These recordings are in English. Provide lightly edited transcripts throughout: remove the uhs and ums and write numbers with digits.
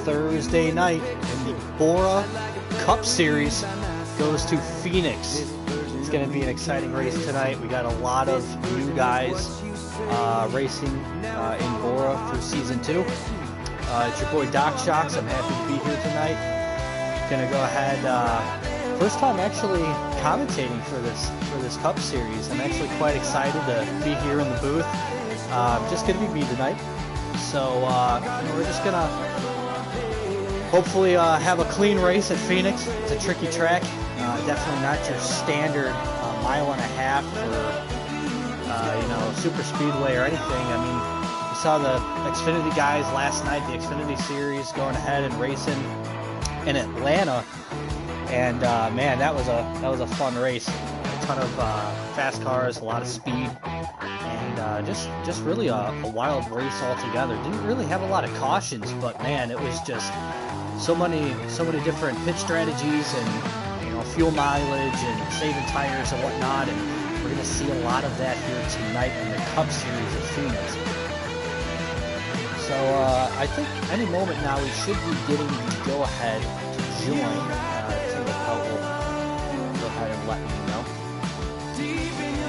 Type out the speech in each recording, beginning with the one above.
Thursday night, and the BORA Cup Series goes to Phoenix. It's going to be an exciting race tonight. We got a lot of new guys racing in BORA through Season 2. It's your boy Doc Shocks. I'm happy to be here tonight. Going to go ahead, first time actually commentating for this Cup Series. I'm actually quite excited to be here in the booth. Just going to be me tonight. So we're just going to hopefully have a clean race at Phoenix. It's a tricky track. Definitely not your standard mile and a half or super speedway or anything. I mean, we saw the Xfinity guys last night, the Xfinity Series, going ahead and racing in Atlanta, and man, that was a fun race. A ton of fast cars, a lot of speed, and just really a wild race altogether. Didn't really have a lot of cautions, but man, it was just so many different pit strategies and fuel mileage and saving tires and whatnot, and we're going to see a lot of that here tonight in the Cup Series of Phoenix. So I think any moment now we should be getting the go-ahead to join. Tim will go ahead and let me know.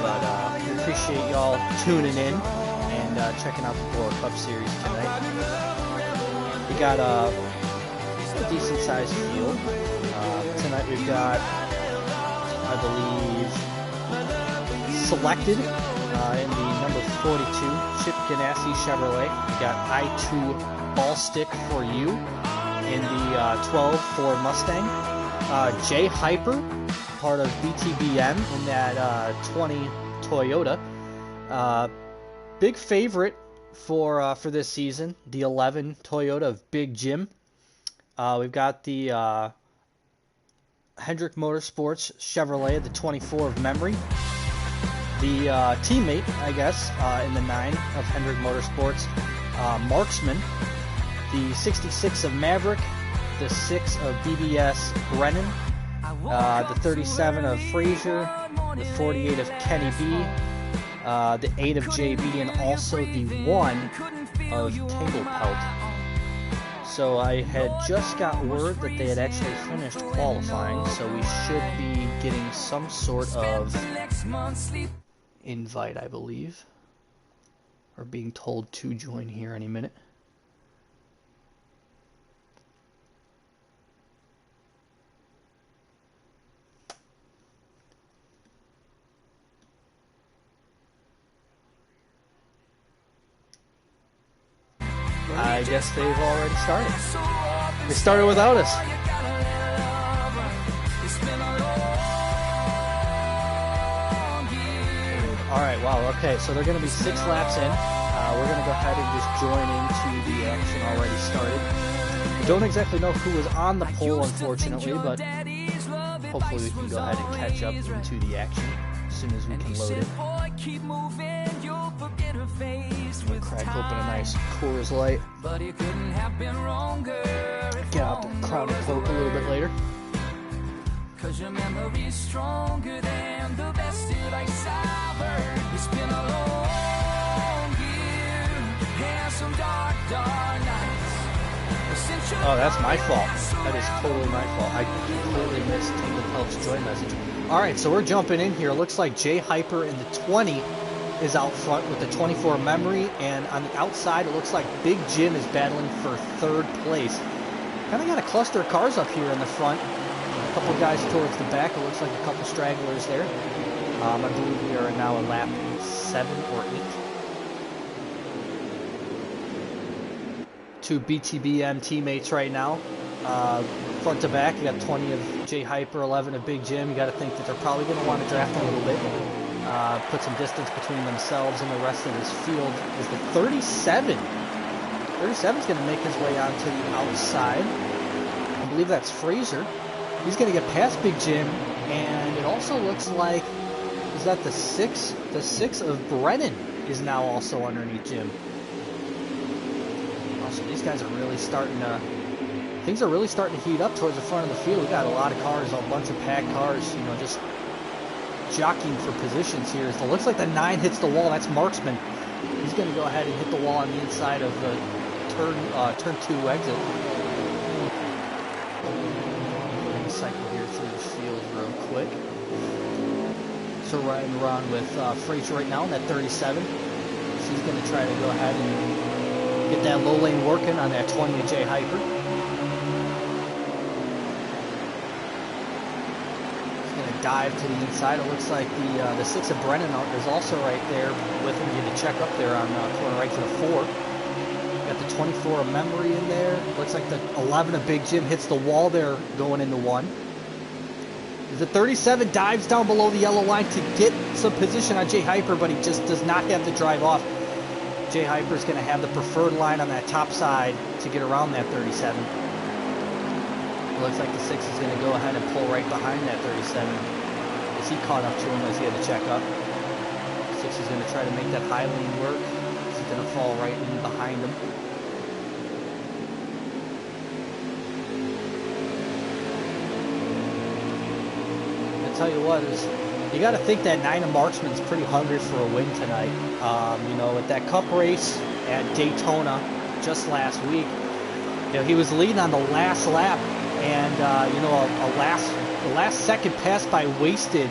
But we appreciate y'all tuning in and checking out the BORA Cup Series tonight. We got a decent-sized field. Tonight we've got, I believe, selected in the number 42 Chip Ganassi Chevrolet. We got I2 Ball Stick for You in the 12 Ford Mustang. Jay Hyper, part of BTBM in that 20 Toyota. Big favorite for this season, the 11 Toyota of Big Jim. We've got the Hendrick Motorsports Chevrolet, the 24 of Memory. The teammate, I guess, in the 9 of Hendrick Motorsports, Marksman. The 66 of Maverick. The 6 of BBS Brennan. The 37 of Frazier. The 48 of Kenny B. The 8 of JB, and also the 1 of Tinglepelt. So I had just got word that they had actually finished qualifying, so we should be getting some sort of invite, I believe, or being told to join here any minute. I guess they've already started. They started without us. Alright, wow, okay, so they're going to be 6 laps in. We're going to go ahead and just join into the action already started. I don't exactly know who was on the pole, unfortunately, but hopefully we can go ahead and catch up into the action as soon as we can load it. I'm going to crack open a nice Coors Light. Get out the Crown and Coke a little bit later. Cause your memory is stronger than the best advice I've heard. It's been a long year and some dark nights. Oh, that's my fault. That is totally my fault. I completely missed Tinglepelt's join message. Alright, so we're jumping in here. Looks like Jay Hyper in the 20 is out front with the 24 Memory, and on the outside it looks like Big Jim is battling for 3rd place. Kind of got a cluster of cars up here in the front. A couple guys towards the back. It looks like a couple stragglers there. I believe we are now in lap 7 or 8. 2 BTBM teammates right now. Front to back, you got 20 of Jay Hyper, 11 of Big Jim. You got to think that they're probably going to want to draft a little bit. Put some distance between themselves and the rest of this field. Is the 37. 37's going to make his way onto the outside. I believe that's Fraser. He's going to get past Big Jim, and it also looks like, is that the 6? The 6 of Brennan is now also underneath Jim. So these guys are really starting to, things are really starting to heat up towards the front of the field. We got a lot of cars, a bunch of packed cars, just jockeying for positions here. So it looks like the 9 hits the wall. That's Marksman. He's going to go ahead and hit the wall on the inside of the turn 2 exit. cycle here through the field real quick. So riding around with Frazier right now in that 37. So he's going to try to go ahead and get that low lane working on that 20 of J Hyper. He's going to dive to the inside. It looks like the 6 of Brennan is also right there with him. Get a check up there on corner right to the 4. Got the 24 of Memory in there. Looks like the 11 of Big Jim hits the wall there going into 1. The 37 dives down below the yellow line to get some position on J Hyper, but he just does not have the drive off. J Hyper is going to have the preferred line on that top side to get around that 37. It looks like the 6 is going to go ahead and pull right behind that 37. As he caught up to him as he had to check up. 6 is going to try to make that high lane work. He's going to fall right in behind him. Tell you what, is you got to think that 9 of Marksman's pretty hungry for a win tonight. You know, with that cup race at Daytona just last week, you know, he was leading on the last lap, and you know, a last second pass by Wasted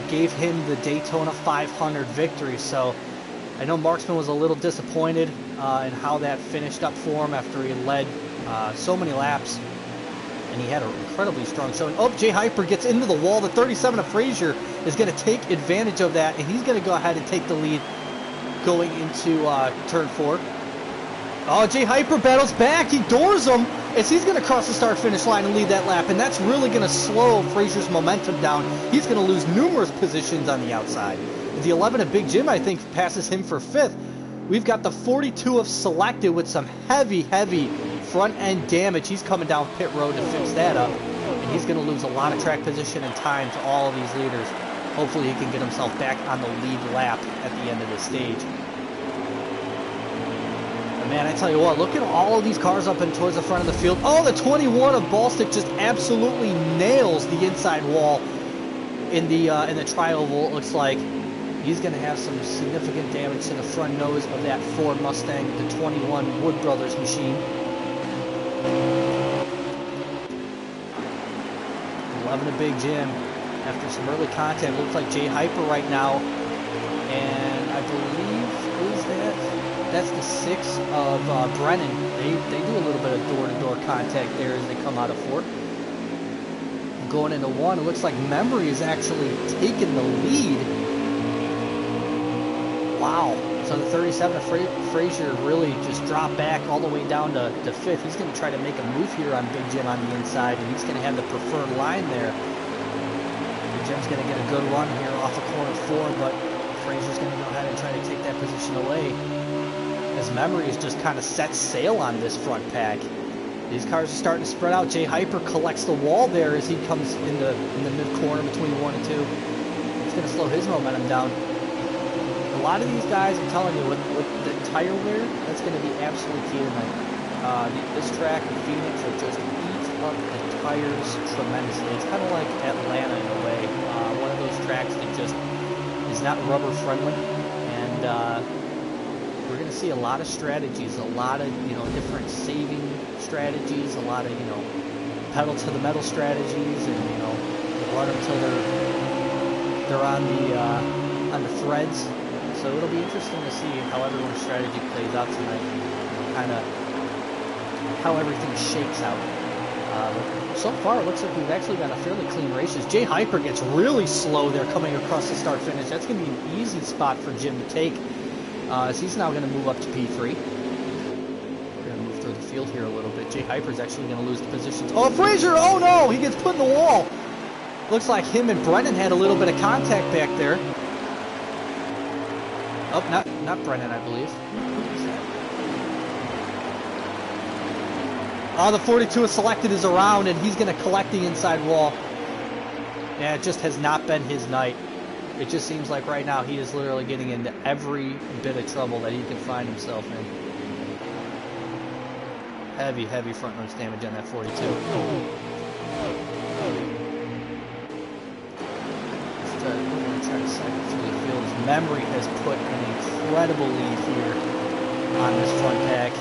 gave him the Daytona 500 victory. So I know Marksman was a little disappointed in how that finished up for him after he led so many laps. And he had an incredibly strong showing. Oh, J Hyper gets into the wall. The 37 of Frazier is going to take advantage of that, and he's going to go ahead and take the lead going into turn 4. Oh, J Hyper battles back. He doors him as he's going to cross the start-finish line and lead that lap, and that's really going to slow Frazier's momentum down. He's going to lose numerous positions on the outside. The 11 of Big Jim, I think, passes him for 5th. We've got the 42 of Selected with some heavy front end damage. He's coming down pit road to fix that up, and he's going to lose a lot of track position and time to all of these leaders. Hopefully he can get himself back on the lead lap at the end of the stage. But man, I tell you what, look at all of these cars up and towards the front of the field. Oh, the 21 of Ballstick just absolutely nails the inside wall in the tri-oval. It looks like he's going to have some significant damage to the front nose of that Ford Mustang, the 21 Wood Brothers machine. 11 of Big Jim after some early contact. Looks like J Hyper right now, and I believe, who is that? That's the 6 of Brennan. They do a little bit of door-to-door contact there as they come out of 4. Going into 1, it looks like Memory is actually taking the lead. Wow. So the 37 of Frazier really just dropped back all the way down to 5th. He's going to try to make a move here on Big Jim on the inside, and he's going to have the preferred line there. Big Jim's going to get a good run here off of corner 4, but Frazier's going to go ahead and try to take that position away. As Memory is just kind of set sail on this front pack. These cars are starting to spread out. J Hyper collects the wall there as he comes in the mid-corner between 1 and 2. It's going to slow his momentum down. A lot of these guys, I'm telling you, with the tire wear, that's going to be absolutely key tonight. This track in Phoenix will just eat up the tires tremendously. It's kind of like Atlanta in a way. One of those tracks that just is not rubber friendly, and we're going to see a lot of strategies, a lot of different saving strategies, a lot of pedal to the metal strategies, and run until they're on the threads. So it'll be interesting to see how everyone's strategy plays out tonight, kind of how everything shakes out. So far, it looks like we've actually got a fairly clean races. J Hyper gets really slow there coming across the start-finish. That's going to be an easy spot for Jim to take, as he's now going to move up to P3. We're going to move through the field here a little bit. J Hyper's actually going to lose the positions. Oh, Frazier! Oh no! He gets put in the wall! Looks like him and Brennan had a little bit of contact back there. Oh, not Brennan, I believe. Oh, the 42 is Selected is around, and he's going to collect the inside wall. Yeah, it just has not been his night. It just seems like right now he is literally getting into every bit of trouble that he can find himself in. Heavy front nose damage on that 42. We're going to try to cycle through the field. His Memory has put an incredible lead here on this front pack.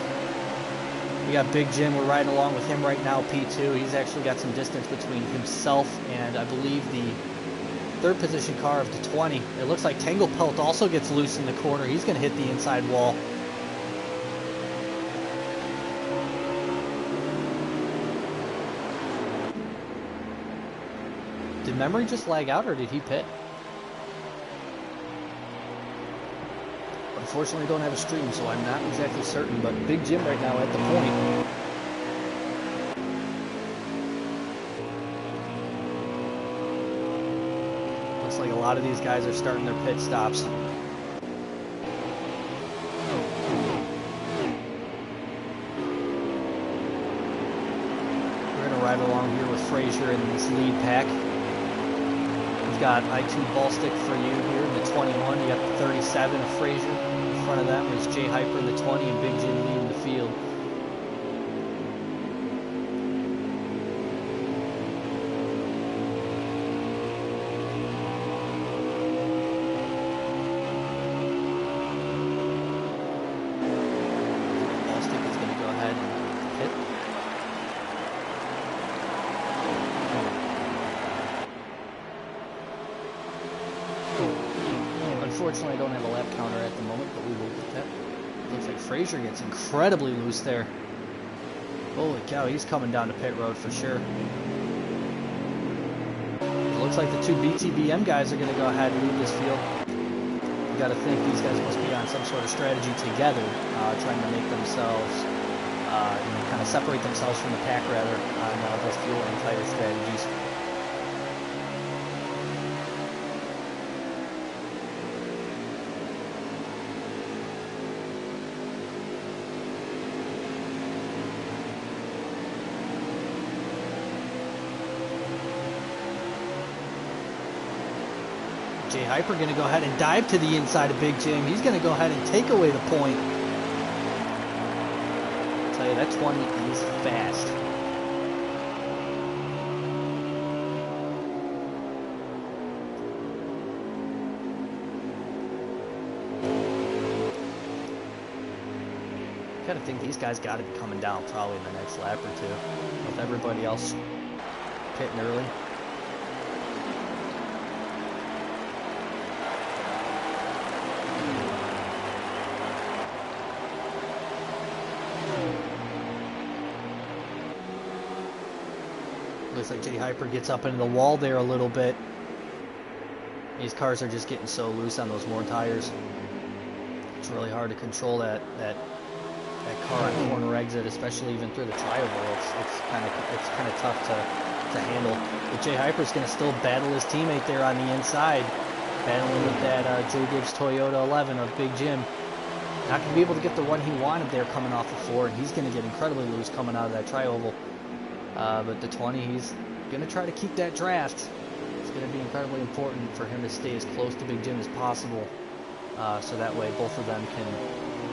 We got Big Jim. We're riding along with him right now, P2. He's actually got some distance between himself and I believe the third position car of the 20. It looks like Tangle Pelt also gets loose in the corner. He's going to hit the inside wall. Did Memory just lag out or did he pit? Unfortunately, I don't have a stream, so I'm not exactly certain, but Big Jim right now at the point. Looks like a lot of these guys are starting their pit stops. We're going to ride along here with Frazier in this lead pack. We've got I2 ball stick for you here in the 21. You got the 37 of Frazier. In front of them is Jay Hyper in the 20 and Big Jim leading the field. Ball stick is going to go ahead and hit. Unfortunately, I don't have a lap counter at the moment, but we will get that. Looks like Frazier gets incredibly loose there. Holy cow, he's coming down to pit road for sure. It looks like the two BTBM guys are going to go ahead and lead this field. You got to think these guys must be on some sort of strategy together, trying to make themselves, kind of separate themselves from the pack rather on those fuel and tire strategies. Jay Hyper going to go ahead and dive to the inside of Big Jim. He's going to go ahead and take away the point. I'll tell you, that 20 is fast. Gotta think these guys got to be coming down probably in the next lap or two, with everybody else pitting early. Looks like Jay Hyper gets up into the wall there a little bit. These cars are just getting so loose on those worn tires. It's really hard to control that car on corner exit, especially even through the trioval. It's kind of tough to handle. But Jay Hyper's going to still battle his teammate there on the inside, battling with that Joe Gibbs Toyota 11 of Big Jim. Not going to be able to get the run he wanted there coming off the floor, and he's going to get incredibly loose coming out of that trioval. But the 20, he's going to try to keep that draft. It's going to be incredibly important for him to stay as close to Big Jim as possible, so that way both of them can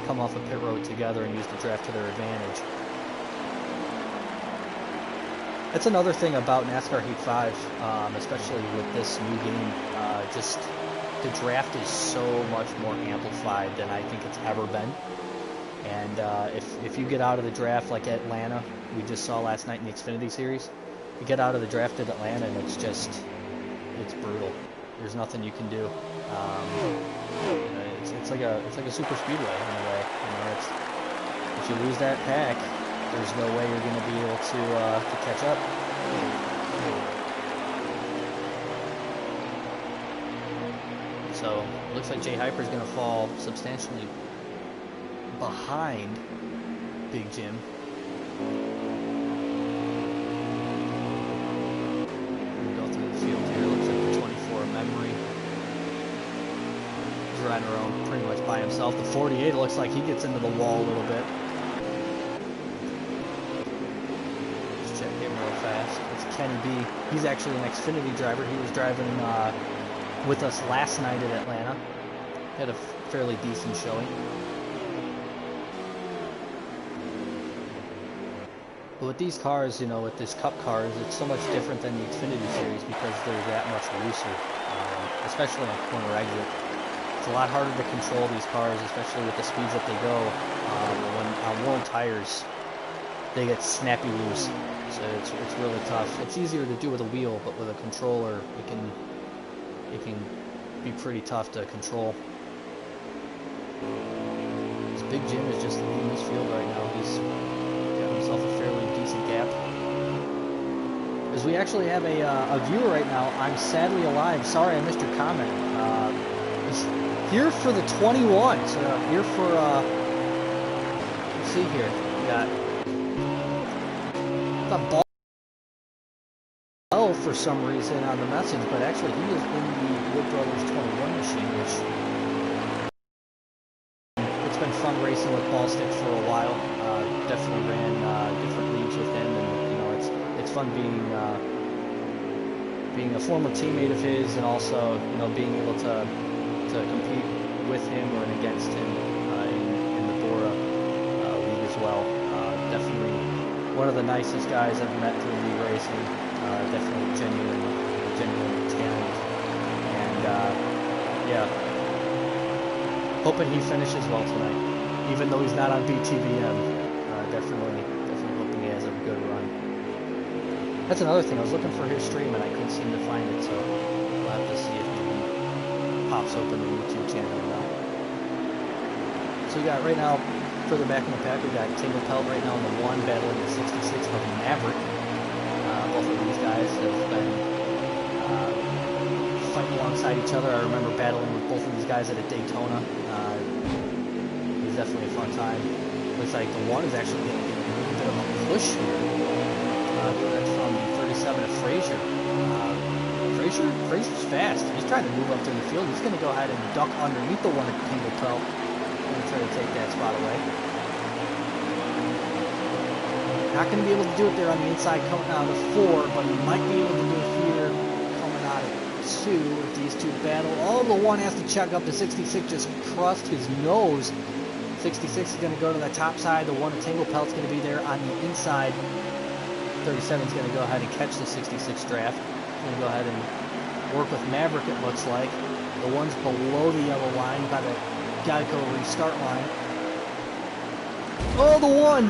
come off a pit road together and use the draft to their advantage. That's another thing about NASCAR Heat 5, especially with this new game. Just the draft is so much more amplified than I think it's ever been. And if you get out of the draft like Atlanta, we just saw last night in the Xfinity Series, you get out of the draft at Atlanta and it's brutal. There's nothing you can do. It's like a super speedway in a way. If you lose that pack, there's no way you're going to be able to catch up. So it looks like Jay Hyper is going to fall substantially behind Big Jim. We'll go through the field here. Looks like the 24 Memory is riding around pretty much by himself. The 48 looks like he gets into the wall a little bit. Let's check him real fast. It's Kenny B. He's actually an Xfinity driver. He was driving with us last night at Atlanta. Had a fairly decent showing. But with these cars, with this Cup cars, it's so much different than the Xfinity Series because they're that much looser, especially on corner exit. It's a lot harder to control these cars, especially with the speeds that they go. When on worn tires, they get snappy loose. So it's really tough. It's easier to do with a wheel, but with a controller, it can be pretty tough to control. This Big Jim is just leading this field right now. He's got himself a fairly decent gap. As we actually have a viewer right now, I'm sadly alive. Sorry I missed your comment. He's here for the 21. So here for let's see here. We got the ball for some reason on the message, but actually he is in the Wood Brothers 21 machine, which it's been fun racing with ball sticks for a while. Definitely ran different leagues with him, and you know it's fun being a former teammate of his, and also you know being able to compete with him or against him in the BORA league as well. Definitely one of the nicest guys I've met through league racing. Definitely genuine talent, and yeah, hoping he finishes well tonight, even though he's not on BTVM. Definitely hoping he has a good run. That's another thing. I was looking for his stream and I couldn't seem to find it, so we'll have to see if maybe pops open the YouTube channel or not. So we got right now, further back in the pack, we got Tingle Pelt right now in the 1 battling the 66 of Maverick. Both of these guys have been fighting alongside each other. I remember battling with both of these guys at a Daytona. It was definitely a fun time. Looks like the 1 is actually getting a little bit of a push here. That's from 37 of Frazier. Frazier's fast. He's trying to move up to the field. He's going to go ahead and duck underneath the 1 at Tingle Pelt. Going to try to take that spot away. Not going to be able to do it there on the inside coming out of 4, but he might be able to do it here coming out of 2 if these two battle. Oh, the 1 has to check up. The 66 just crushed his nose. 66 is going to go to the top side. The 1 at Tingle Pelt's going to be there on the inside. 37 is going to go ahead and catch the 66 draft. Going to go ahead and work with Maverick, it looks like. The 1's below the yellow line by the Geico restart line. Oh, the 1!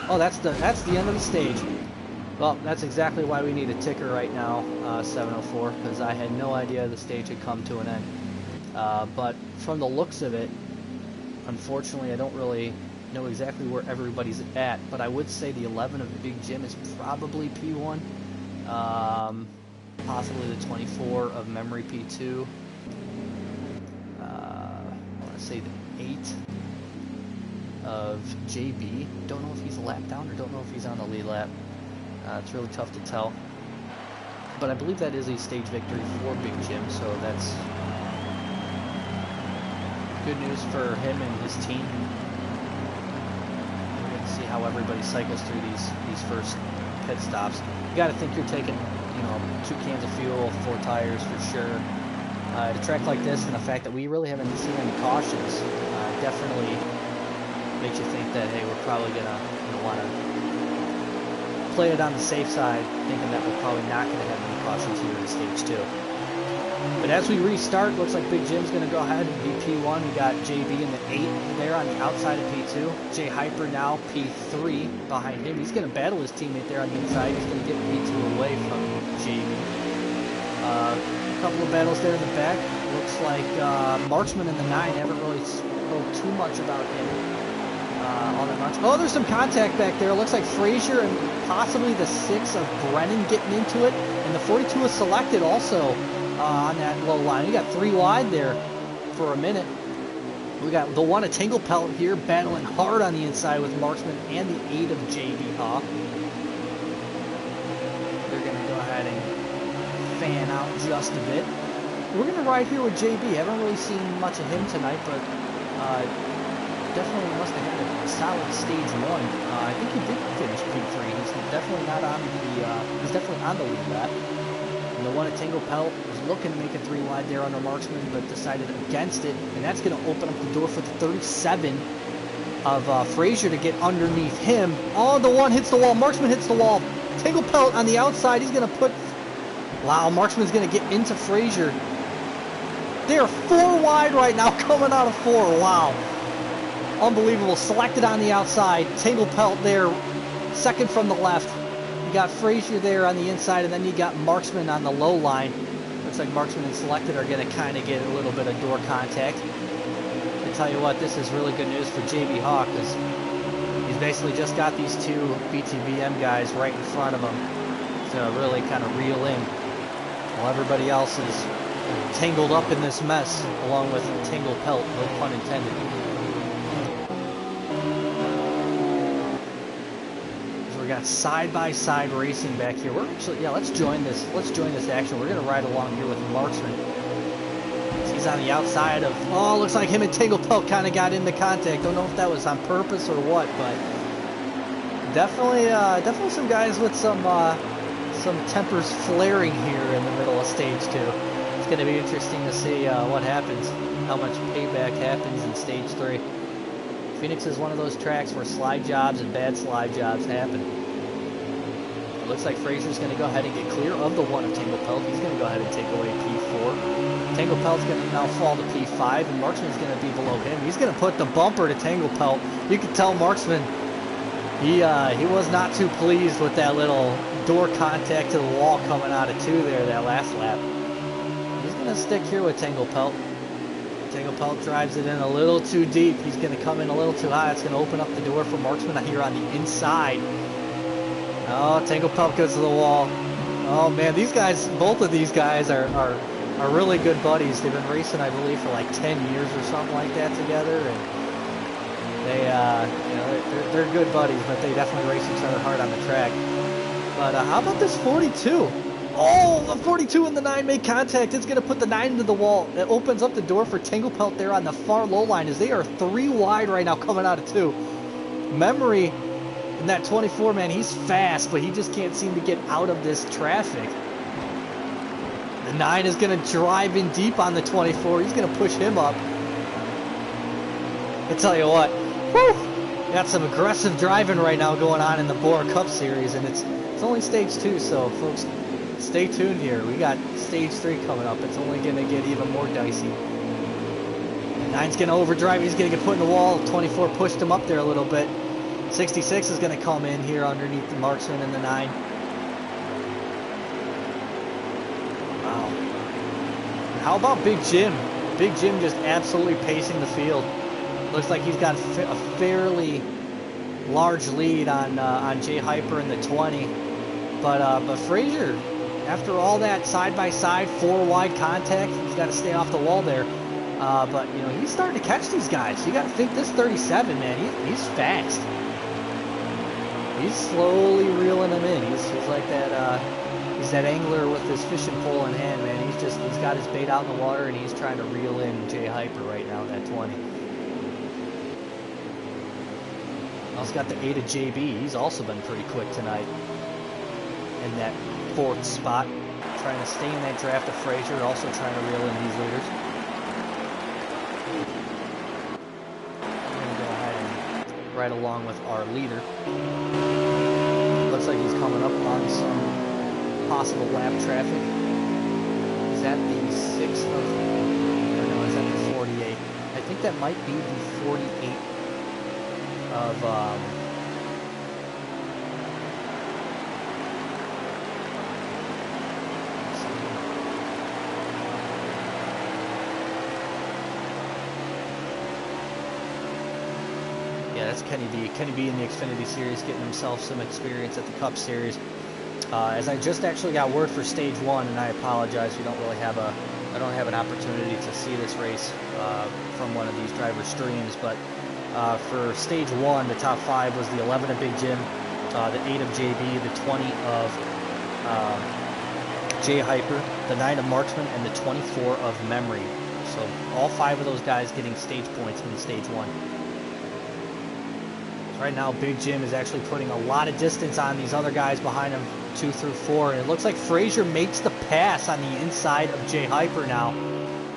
Oh, that's the end of the stage. Well, that's exactly why we need a ticker right now, 704, because I had no idea the stage had come to an end. But from the looks of it, unfortunately, I don't really know exactly where everybody's at, but I would say the 11 of Big Jim is probably P1. Possibly the 24 of Memory P2. I want to say the 8 of JB. Don't know if he's a lap down or don't know if he's on the lead lap. It's really tough to tell. But I believe that is a stage victory for Big Jim, so that's good news for him and his team. We're going to see how everybody cycles through these first pit stops. You got to think you're taking, you know, 2 cans of fuel, 4 tires for sure. At a track like this, and the fact that we really haven't seen any cautions, definitely makes you think that, hey, we're probably gonna want to play it on the safe side, thinking that we're probably not going to have any cautions here in stage 2. But as we restart, looks like Big Jim's going to go ahead and be P1. We got JB in the 8 there on the outside of P2. J Hyper now P3 behind him. He's going to battle his teammate there on the inside. He's going to get P2 away from JB. A couple of battles there in the back. Looks like Marksman in the 9. Haven't really spoke too much about him. Oh, there's some contact back there. It looks like Frazier and possibly the 6 of Brennan getting into it. And the 42 is selected also on that low line. We got 3 wide there for a minute. We got the 1 at Tingle Pelt here battling hard on the inside with Marksman and the 8 of JB Haw. They're going to go ahead and fan out just a bit. We're going to ride here with JB. Haven't really seen much of him tonight, but definitely must have had a solid stage 1. I think he did finish P3. He's definitely not on the he's definitely on the lead lap. And the 1 at Tingle Pelt was looking to make a 3 wide there under Marksman, but decided against it, and that's going to open up the door for the 37 of Frazier to get underneath him. Oh, the 1 hits the wall. Marksman hits the wall. Tingle Pelt on the outside. He's going to put... Wow, Marksman's going to get into Frazier. They're 4 wide right now, coming out of 4. Wow. Unbelievable. Selected on the outside. Tingle Pelt there second from the left. You got Frazier there on the inside, and then you got Marksman on the low line. Looks like Marksman and Selected are going to kind of get a little bit of door contact. I tell you what, this is really good news for JB Hawk, because he's basically just got these two BTBM guys right in front of him to really kind of reel in, while everybody else is tangled up in this mess, along with tangled pelt, no pun intended. So we got side-by-side racing back here. We're actually, yeah, let's join this action. We're gonna ride along here with Marksman. He's on the outside of, oh, looks like him and tangled pelt kind of got into contact. Don't know if that was on purpose or what, but definitely some guys with some tempers flaring here in the middle of stage 2. It's going to be interesting to see what happens, how much payback happens in stage 3. Phoenix is one of those tracks where slide jobs and bad slide jobs happen. It looks like Frazier's going to go ahead and get clear of the one of tangled pelt. He's going to go ahead and take away P4. Tangled pelt's going to now fall to P5, and Marksman's going to be below him. He's going to put the bumper to tangled pelt. You can tell Marksman, he was not too pleased with that little door contact to the wall coming out of 2 there that last lap. He's going to stick here with tangled pelt. Tangled pelt drives it in a little too deep. He's going to come in a little too high. It's going to open up the door for Marksman here on the inside. Oh, tangled pelt goes to the wall. Oh man, these guys, both of these guys are really good buddies. They've been racing, I believe, for like 10 years or something like that together, and they, you know, they're good buddies, but they definitely race each other hard on the track. But how about this 42? Oh, the 42 and the 9 make contact. It's going to put the 9 into the wall. It opens up the door for tangled pelt there on the far low line, as they are 3 wide right now coming out of 2. Memory in that 24, man, he's fast, but he just can't seem to get out of this traffic. The 9 is going to drive in deep on the 24. He's going to push him up. I tell you what, whew, got some aggressive driving right now going on in the BORA Cup Series, and it's only stage 2, so folks, stay tuned here. We got stage 3 coming up. It's only going to get even more dicey. The 9's going to overdrive. He's going to get put in the wall. 24 pushed him up there a little bit. 66 is going to come in here underneath the Marksman and the 9. Wow. And how about Big Jim? Big Jim just absolutely pacing the field. Looks like he's got a fairly large lead on Jay Hyper in the 20. But Frazier, after all that side-by-side, 4 wide contact, he's got to stay off the wall there. But, you know, he's starting to catch these guys. You got to think this 37, man, he's fast. He's slowly reeling them in. He's like that, he's that angler with his fishing pole in hand, man. He's got his bait out in the water, and he's trying to reel in Jay Hyper right now, that 20. Also got the 8 of JB. He's also been pretty quick tonight in that 4th spot. Trying to stay in that draft of Frazier, also trying to reel in these leaders. We're going to go ahead and ride along with our leader. Looks like he's coming up on some possible lap traffic. Is that the 6th of... or no, is that the 48? I think that might be the 48 of... yeah, that's Kenny B. Kenny B in the Xfinity Series, getting himself some experience at the Cup Series. As I just actually got word for Stage 1, and I apologize, we don't really have I don't have an opportunity to see this race from one of these driver streams, but for Stage 1, the top 5 was the 11 of Big Jim, the 8 of JB, the 20 of Jay Hyper, the 9 of Marksman, and the 24 of Memory. So all 5 of those guys getting stage points in Stage 1. Right now, Big Jim is actually putting a lot of distance on these other guys behind him, 2 through 4. And it looks like Frazier makes the pass on the inside of Jay Hyper now.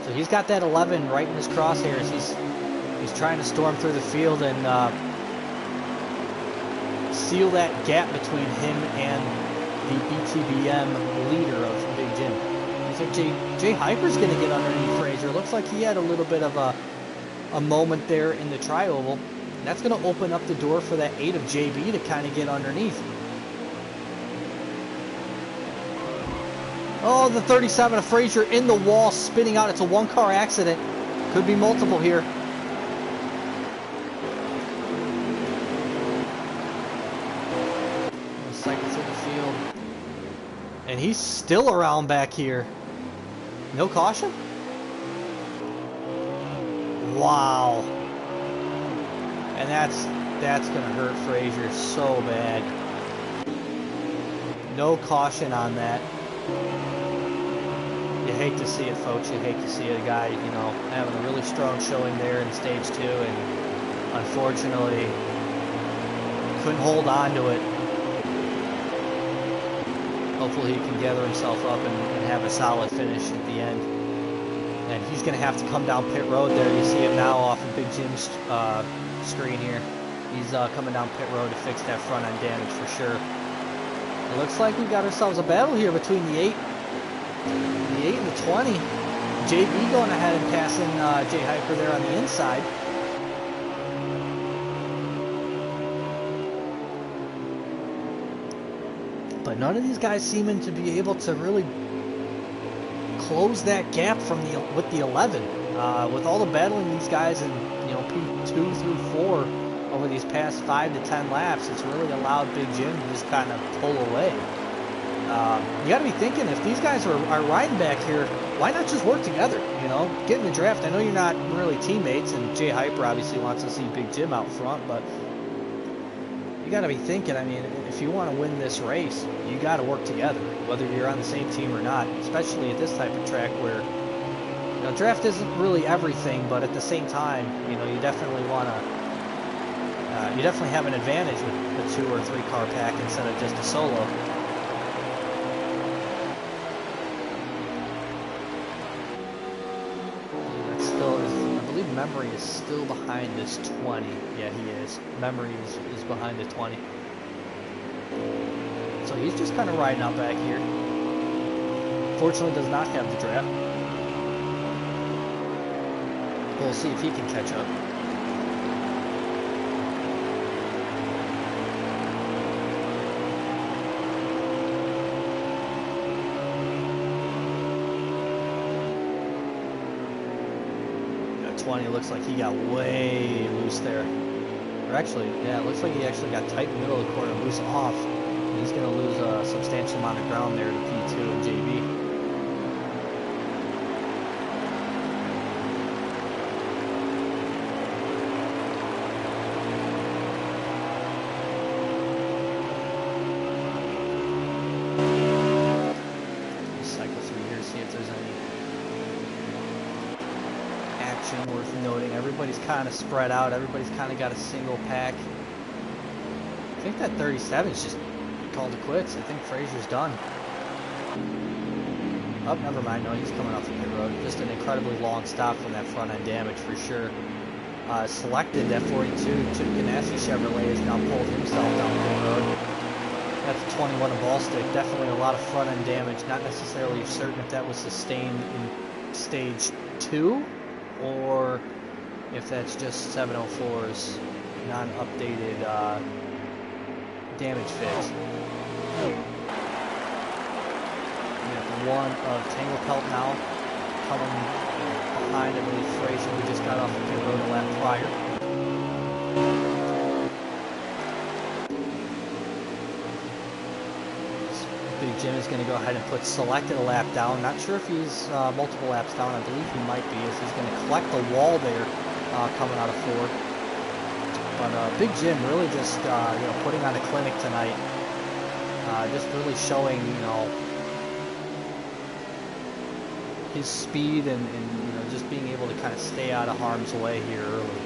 So he's got that 11 right in his crosshairs. He's trying to storm through the field and seal that gap between him and the BTBM leader of Big Jim. So Jay Hyper's going to get underneath Frazier. Looks like he had a little bit of a moment there in the tri-oval. That's going to open up the door for that 8 of JB to kind of get underneath. Oh, the 37 of Frazier in the wall, spinning out. It's a one-car accident. Could be multiple here. Cycle through the field. And he's still around back here. No caution? Wow. And that's going to hurt Frazier so bad. No caution on that. You hate to see it, folks. You hate to see a guy, you know, having a really strong showing there in stage 2, and unfortunately couldn't hold on to it. Hopefully he can gather himself up and have a solid finish at the end. And he's going to have to come down pit road there. You see him now off of Big Jim's screen here. He's coming down pit road to fix that front end damage for sure. It looks like we got ourselves a battle here between the 8 and the 20. JB going ahead and passing Jay Hyper there on the inside. But none of these guys seeming to be able to really close that gap from with the 11. With all the battling these guys in, you know, P2 through 4 over these past 5 to 10 laps, it's really allowed Big Jim to just kind of pull away. You got to be thinking, if these guys are riding back here, why not just work together? You know, get in the draft. I know you're not really teammates, and Jay Hyper obviously wants to see Big Jim out front, but you got to be thinking, I mean, if you want to win this race, you got to work together, whether you're on the same team or not, especially at this type of track where, you know, draft isn't really everything, but at the same time, you know, you definitely want to, you definitely have an advantage with a 2 or 3 car pack instead of just a solo. That's still, I believe Memory is still behind this 20. Yeah, he is. Memory is behind the 20. So he's just kind of riding out back here. Fortunately does not have the draft. We'll see if he can catch up. Got 20, looks like he got way loose there. Or actually, yeah, it looks like he actually got tight in the middle of the corner, loose off. And he's going to lose a substantial amount of ground there to P2 and JB. Worth noting, everybody's kind of spread out, everybody's kind of got a single pack. I think that 37's just called it quits. I think Frazier's done. Oh, never mind, no, he's coming off the pit road. Just an incredibly long stop from that front end damage for sure. Selected that 42 Chip Ganassi Chevrolet has now pulled himself down the pit road. That's 21 a ball stick, definitely a lot of front end damage. Not necessarily certain if that was sustained in stage 2 or if that's just 704's non-updated damage fix. We have one of Tangle Pelt now coming behind, I believe, Frazier, who just got off the pit road a lap prior. Big Jim is going to go ahead and put Selected a lap down. Not sure if he's multiple laps down. I believe he might be, as he's going to collect the wall there coming out of 4. But Big Jim really just you know, putting on a clinic tonight. Just really showing, you know, his speed and you know, just being able to kind of stay out of harm's way here early.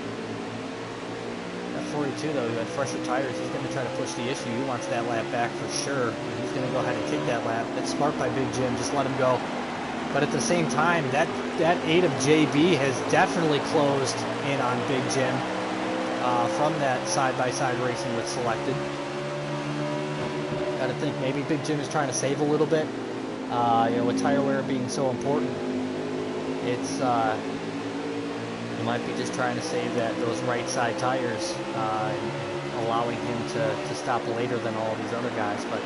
At 42 though, he had fresher tires. He's going to try to push the issue. He wants that lap back for sure. And he's going to go ahead and kick that lap. That's smart by Big Jim. Just let him go. But at the same time, that 8 of JB has definitely closed in on Big Jim from that side-by-side racing with Selected. Got to think maybe Big Jim is trying to save a little bit. You know, with tire wear being so important, it's you He might be just trying to save those right side tires, and allowing him to stop later than all these other guys. But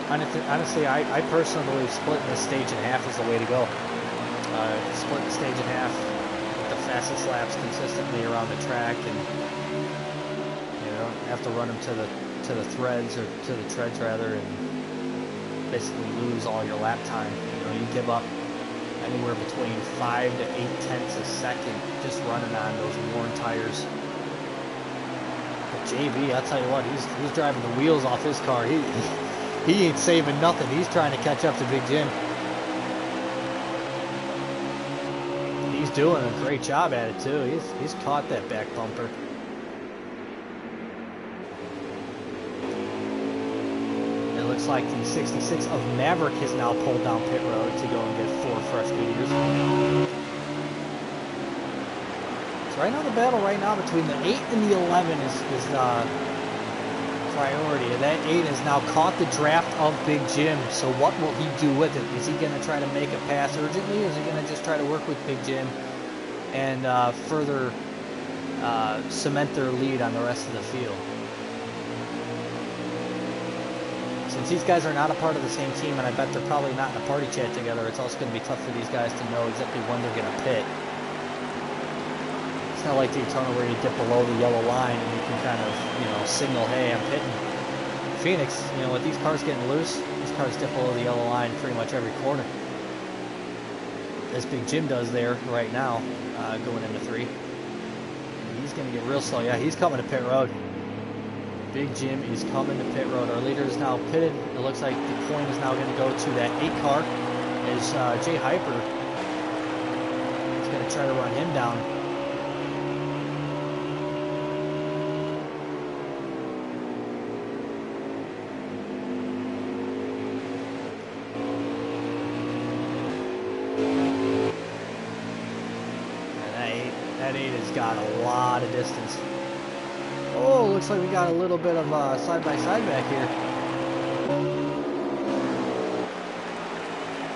honestly, I personally believe splitting this stage in half is the way to go. Split the stage in half, the fastest laps consistently around the track, and you don't have to run them to the threads, or to the treads rather, and basically lose all your lap time. You know, you give up anywhere between 5 to 8 tenths a second just running on those worn tires. But JB, I'll tell you what, he's driving the wheels off his car. He ain't saving nothing. He's trying to catch up to Big Jim. He's doing a great job at it too. He's caught that back bumper. It looks like the 66 of Maverick has now pulled down pit road to go and get 4 fresh meters. So right now the battle between the 8 and the 11 is priority. And that 8 has now caught the draft of Big Jim. So what will he do with it? Is he going to try to make a pass urgently, or is he going to just try to work with Big Jim and further cement their lead on the rest of the field? Since these guys are not a part of the same team, and I bet they're probably not in a party chat together, it's also going to be tough for these guys to know exactly when they're going to pit. It's not like Daytona where you dip below the yellow line and you can kind of, you know, signal, hey, I'm pitting. Phoenix, you know, with these cars getting loose, these cars dip below the yellow line pretty much every corner. As Big Jim does there right now, going into 3. He's going to get real slow. Yeah, he's coming to pit road. Big Jim is coming to pit road. Our leader is now pitted. It looks like the point is now going to go to that 8 car. As Jay Hyper is going to try to run him down. That 8 has got a lot of distance. Oh, looks like we got a little bit of side-by-side back here.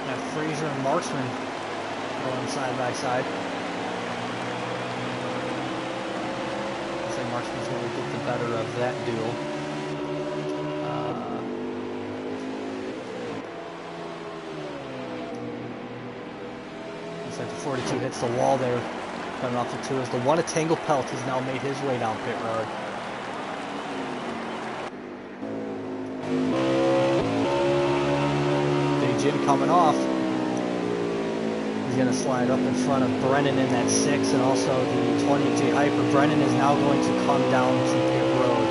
Got Frazier and Marksman going side-by-side. Looks like Marksman's going to get the better of that duel. Looks like the 42 hits the wall there. Coming off the 2 as the 1 of Tangle Pelt has now made his way down pit road. Big Jim coming off. He's going to slide up in front of Brennan in that 6 and also the 20 J Hyper. Brennan is now going to come down to pit road.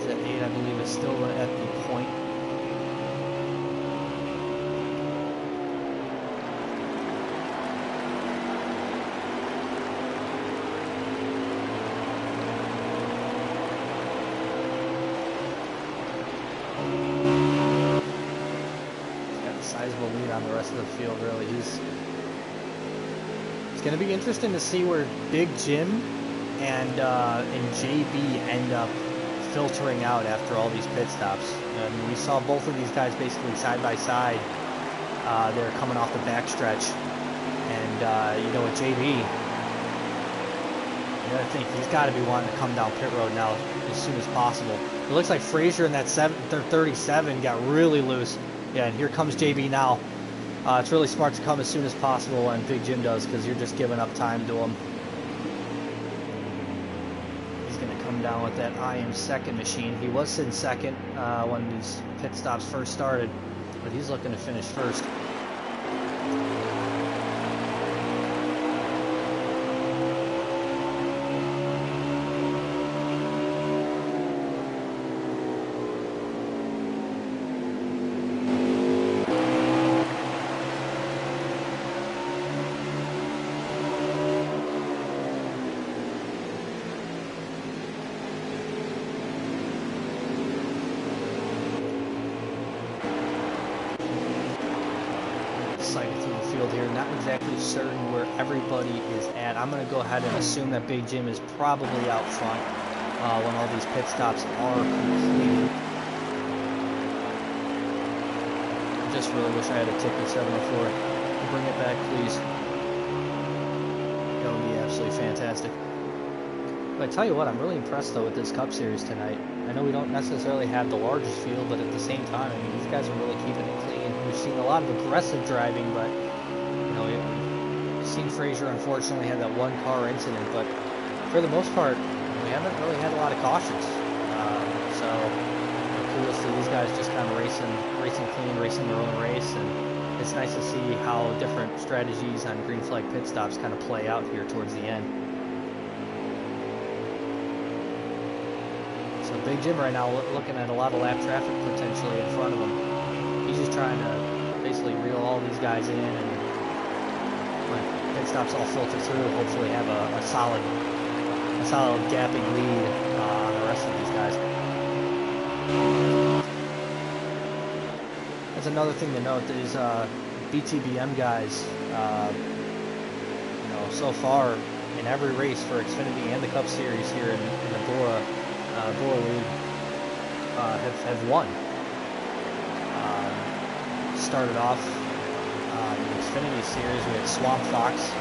That 8, I believe, is still at the point. Sizable lead on the rest of the field, really. It's going to be interesting to see where Big Jim and JB end up filtering out after all these pit stops. I mean, we saw both of these guys basically side by side. They're coming off the backstretch, and you know, with JB, you got to think he's got to be wanting to come down pit road now as soon as possible. It looks like Frazier in that 37 got really loose. Yeah, and here comes JB now. It's really smart to come as soon as possible when Big Jim does, because you're just giving up time to him. He's going to come down with that I am second machine. He was in second when these pit stops first started, but he's looking to finish first. Here, not exactly certain where everybody is at. I'm going to go ahead and assume that Big Jim is probably out front when all these pit stops are completed. I just really wish I had a ticket 704. bring it back, please. That would be absolutely fantastic. But I tell you what, I'm really impressed though with this Cup Series tonight. I know we don't necessarily have the largest field, but at the same time, I mean, these guys are really keeping it clean. We've seen a lot of aggressive driving, but you know, we've seen Frazier unfortunately had that one car incident, but for the most part, we haven't really had a lot of cautions. So kudos to these guys just kind of racing clean, racing their own race, and it's nice to see how different strategies on green flag pit stops kind of play out here towards the end. So Big Jim right now looking at a lot of lap traffic potentially in front of him. He's just trying to basically reel all these guys in, and when pit stops all filter through, hopefully have a solid gapping lead on the rest of these guys. That's another thing to note. These BTBM guys, you know, so far in every race for Xfinity and the Cup Series here in the BORA League have won. Started off in the Xfinity Series, we had Swamp Fox,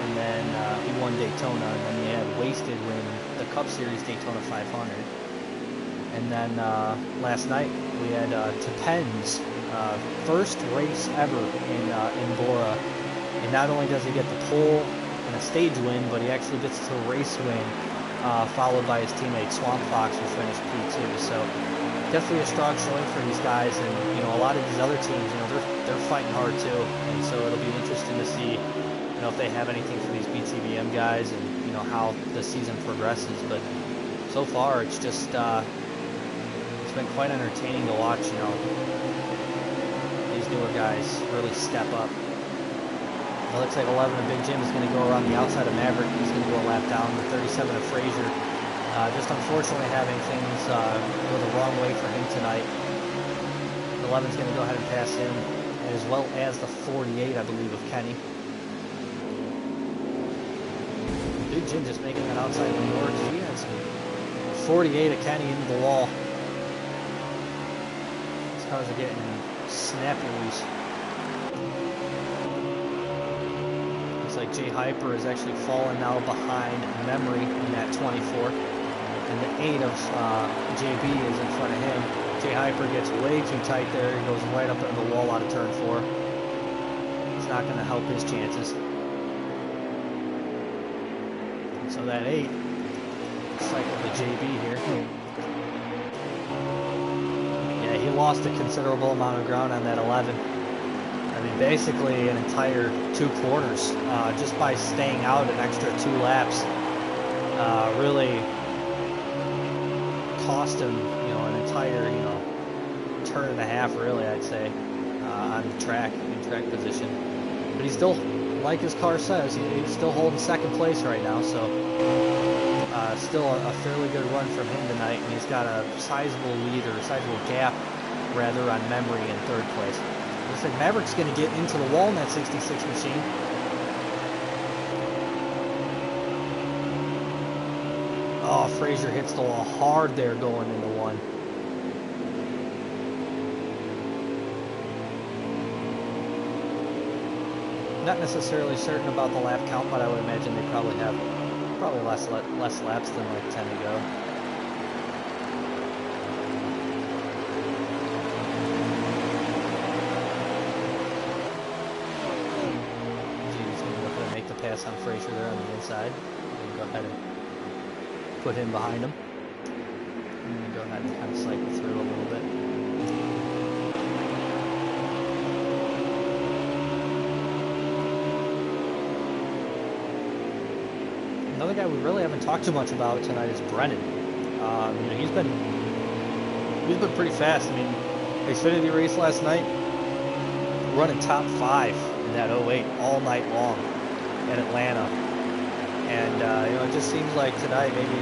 and then he won Daytona, and then we had Wasted win the Cup Series Daytona 500. And then last night we had Tepens, first race ever in BORA, and not only does he get the pole and a stage win, but he actually gets to a race win, followed by his teammate Swamp Fox, who finished P2. So definitely a strong showing for these guys, and you know, a lot of these other teams, you know, they're fighting hard too, and so it'll be interesting to see, you know, if they have anything for these BTBM guys, and you know how the season progresses. But so far, it's just it's been quite entertaining to watch. You know, these newer guys really step up. It looks like 11 of Big Jim is going to go around the outside of Maverick. He's going to go a lap down. The 37 of Frazier, just unfortunately having things go the wrong way for him tonight. 11's going to go ahead and pass him, as well as the 48, I believe, of Kenny. Big Jim just making that outside lane work. He has 48 of Kenny into the wall. These cars are getting snappy loose. Looks like Jay Hyper is actually falling now behind Memory in that 24. And the 8 of JB is in front of him. Jay Hyper gets way too tight there. He goes right up into the wall out of turn 4. It's not going to help his chances. And so that 8 cycled to JB here. Yeah, he lost a considerable amount of ground on that 11. I mean, basically an entire 2 corners just by staying out an extra 2 laps. Really cost him, you know, an entire, you know, turn and a half, really, I'd say, on the track, in track position. But he's still, like his car says, he's still holding second place right now, so still a fairly good run from him tonight, and he's got a sizable lead, or a sizable gap, rather, on Memory in 3rd place. Looks like Maverick's going to get into the wall in that 66 machine. Oh, Frazier hits the wall hard there going into 1. Not necessarily certain about the lap count, but I would imagine they probably have less laps than like 10 to go. He's going to go ahead and make the pass on Frazier there on the inside. And go ahead and put him behind him. And then go ahead and kind of cycle through a little bit. Another guy we really haven't talked too much about tonight is Brennan. You know, he's been pretty fast. I mean, Xfinity race last night, running top 5 in that 08 all night long at Atlanta. And, you know, it just seems like tonight maybe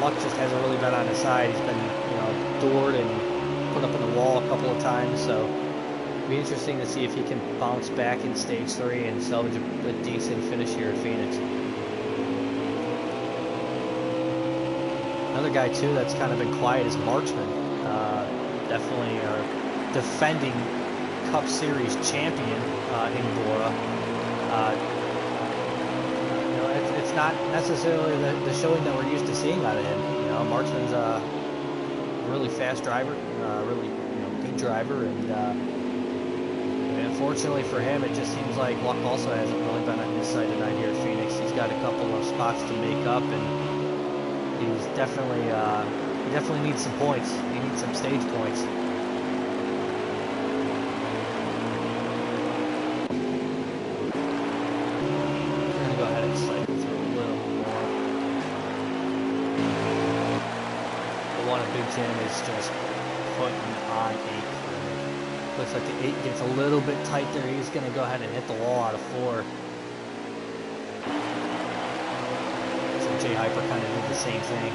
luck just hasn't really been on his side. He's been, you know, doored and put up in the wall a couple of times. So it'll be interesting to see if he can bounce back in stage 3 and salvage a decent finish here at Phoenix. Another guy, too, that's kind of been quiet is Marchman. Definitely defending Cup Series champion in BORA. You know, it's not necessarily the showing that we're used to seeing out of him. You know, Marksman's a really fast driver, really good driver, and unfortunately for him, it just seems like luck also hasn't really been on his side tonight here at Phoenix. He's got a couple of spots to make up, and he's definitely he definitely needs some points. He needs some stage points. We're gonna go ahead and cycle through a little more. The one at Big Jim is just putting on a curve. Looks like the 8 gets a little bit tight there. He's going to go ahead and hit the wall out of 4. So Jay Hyper kind of did the same thing.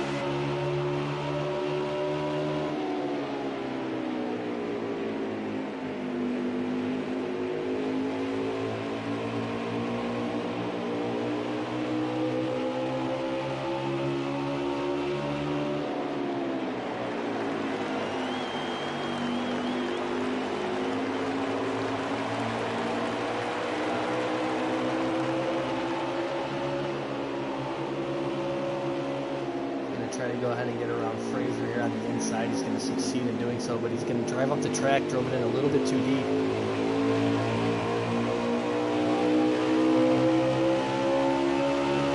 Try to go ahead and get around Fraser here on the inside. He's going to succeed in doing so, but he's going to drive up the track, drove it in a little bit too deep.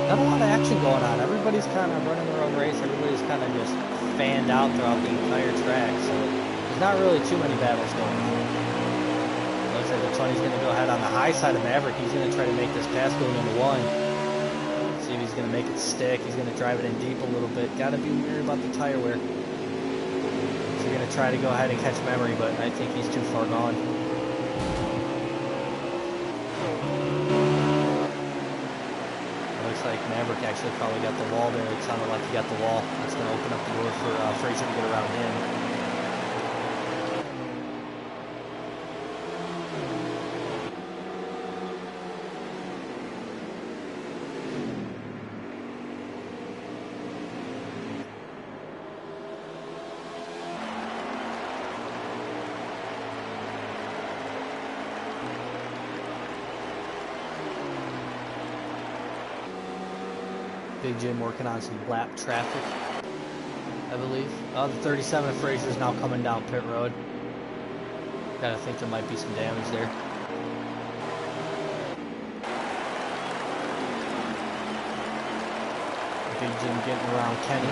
Not a lot of action going on. Everybody's kind of running their own race. Everybody's kind of just fanned out throughout the entire track, so there's not really too many battles going on. Looks like the 20's going to go ahead on the high side of Maverick. He's going to try to make this pass going into 1. He's going to make it stick. He's going to drive it in deep a little bit. Got to be weary about the tire wear. So you're going to try to go ahead and catch Memory, but I think he's too far gone. It looks like Maverick actually probably got the wall there. It sounded like he got the wall. That's going to open up the door for Fraser to get around him. Big Jim working on some lap traffic, I believe. The 37 of Fraser is now coming down pit road. Gotta think there might be some damage there. Big Jim getting around Kenny.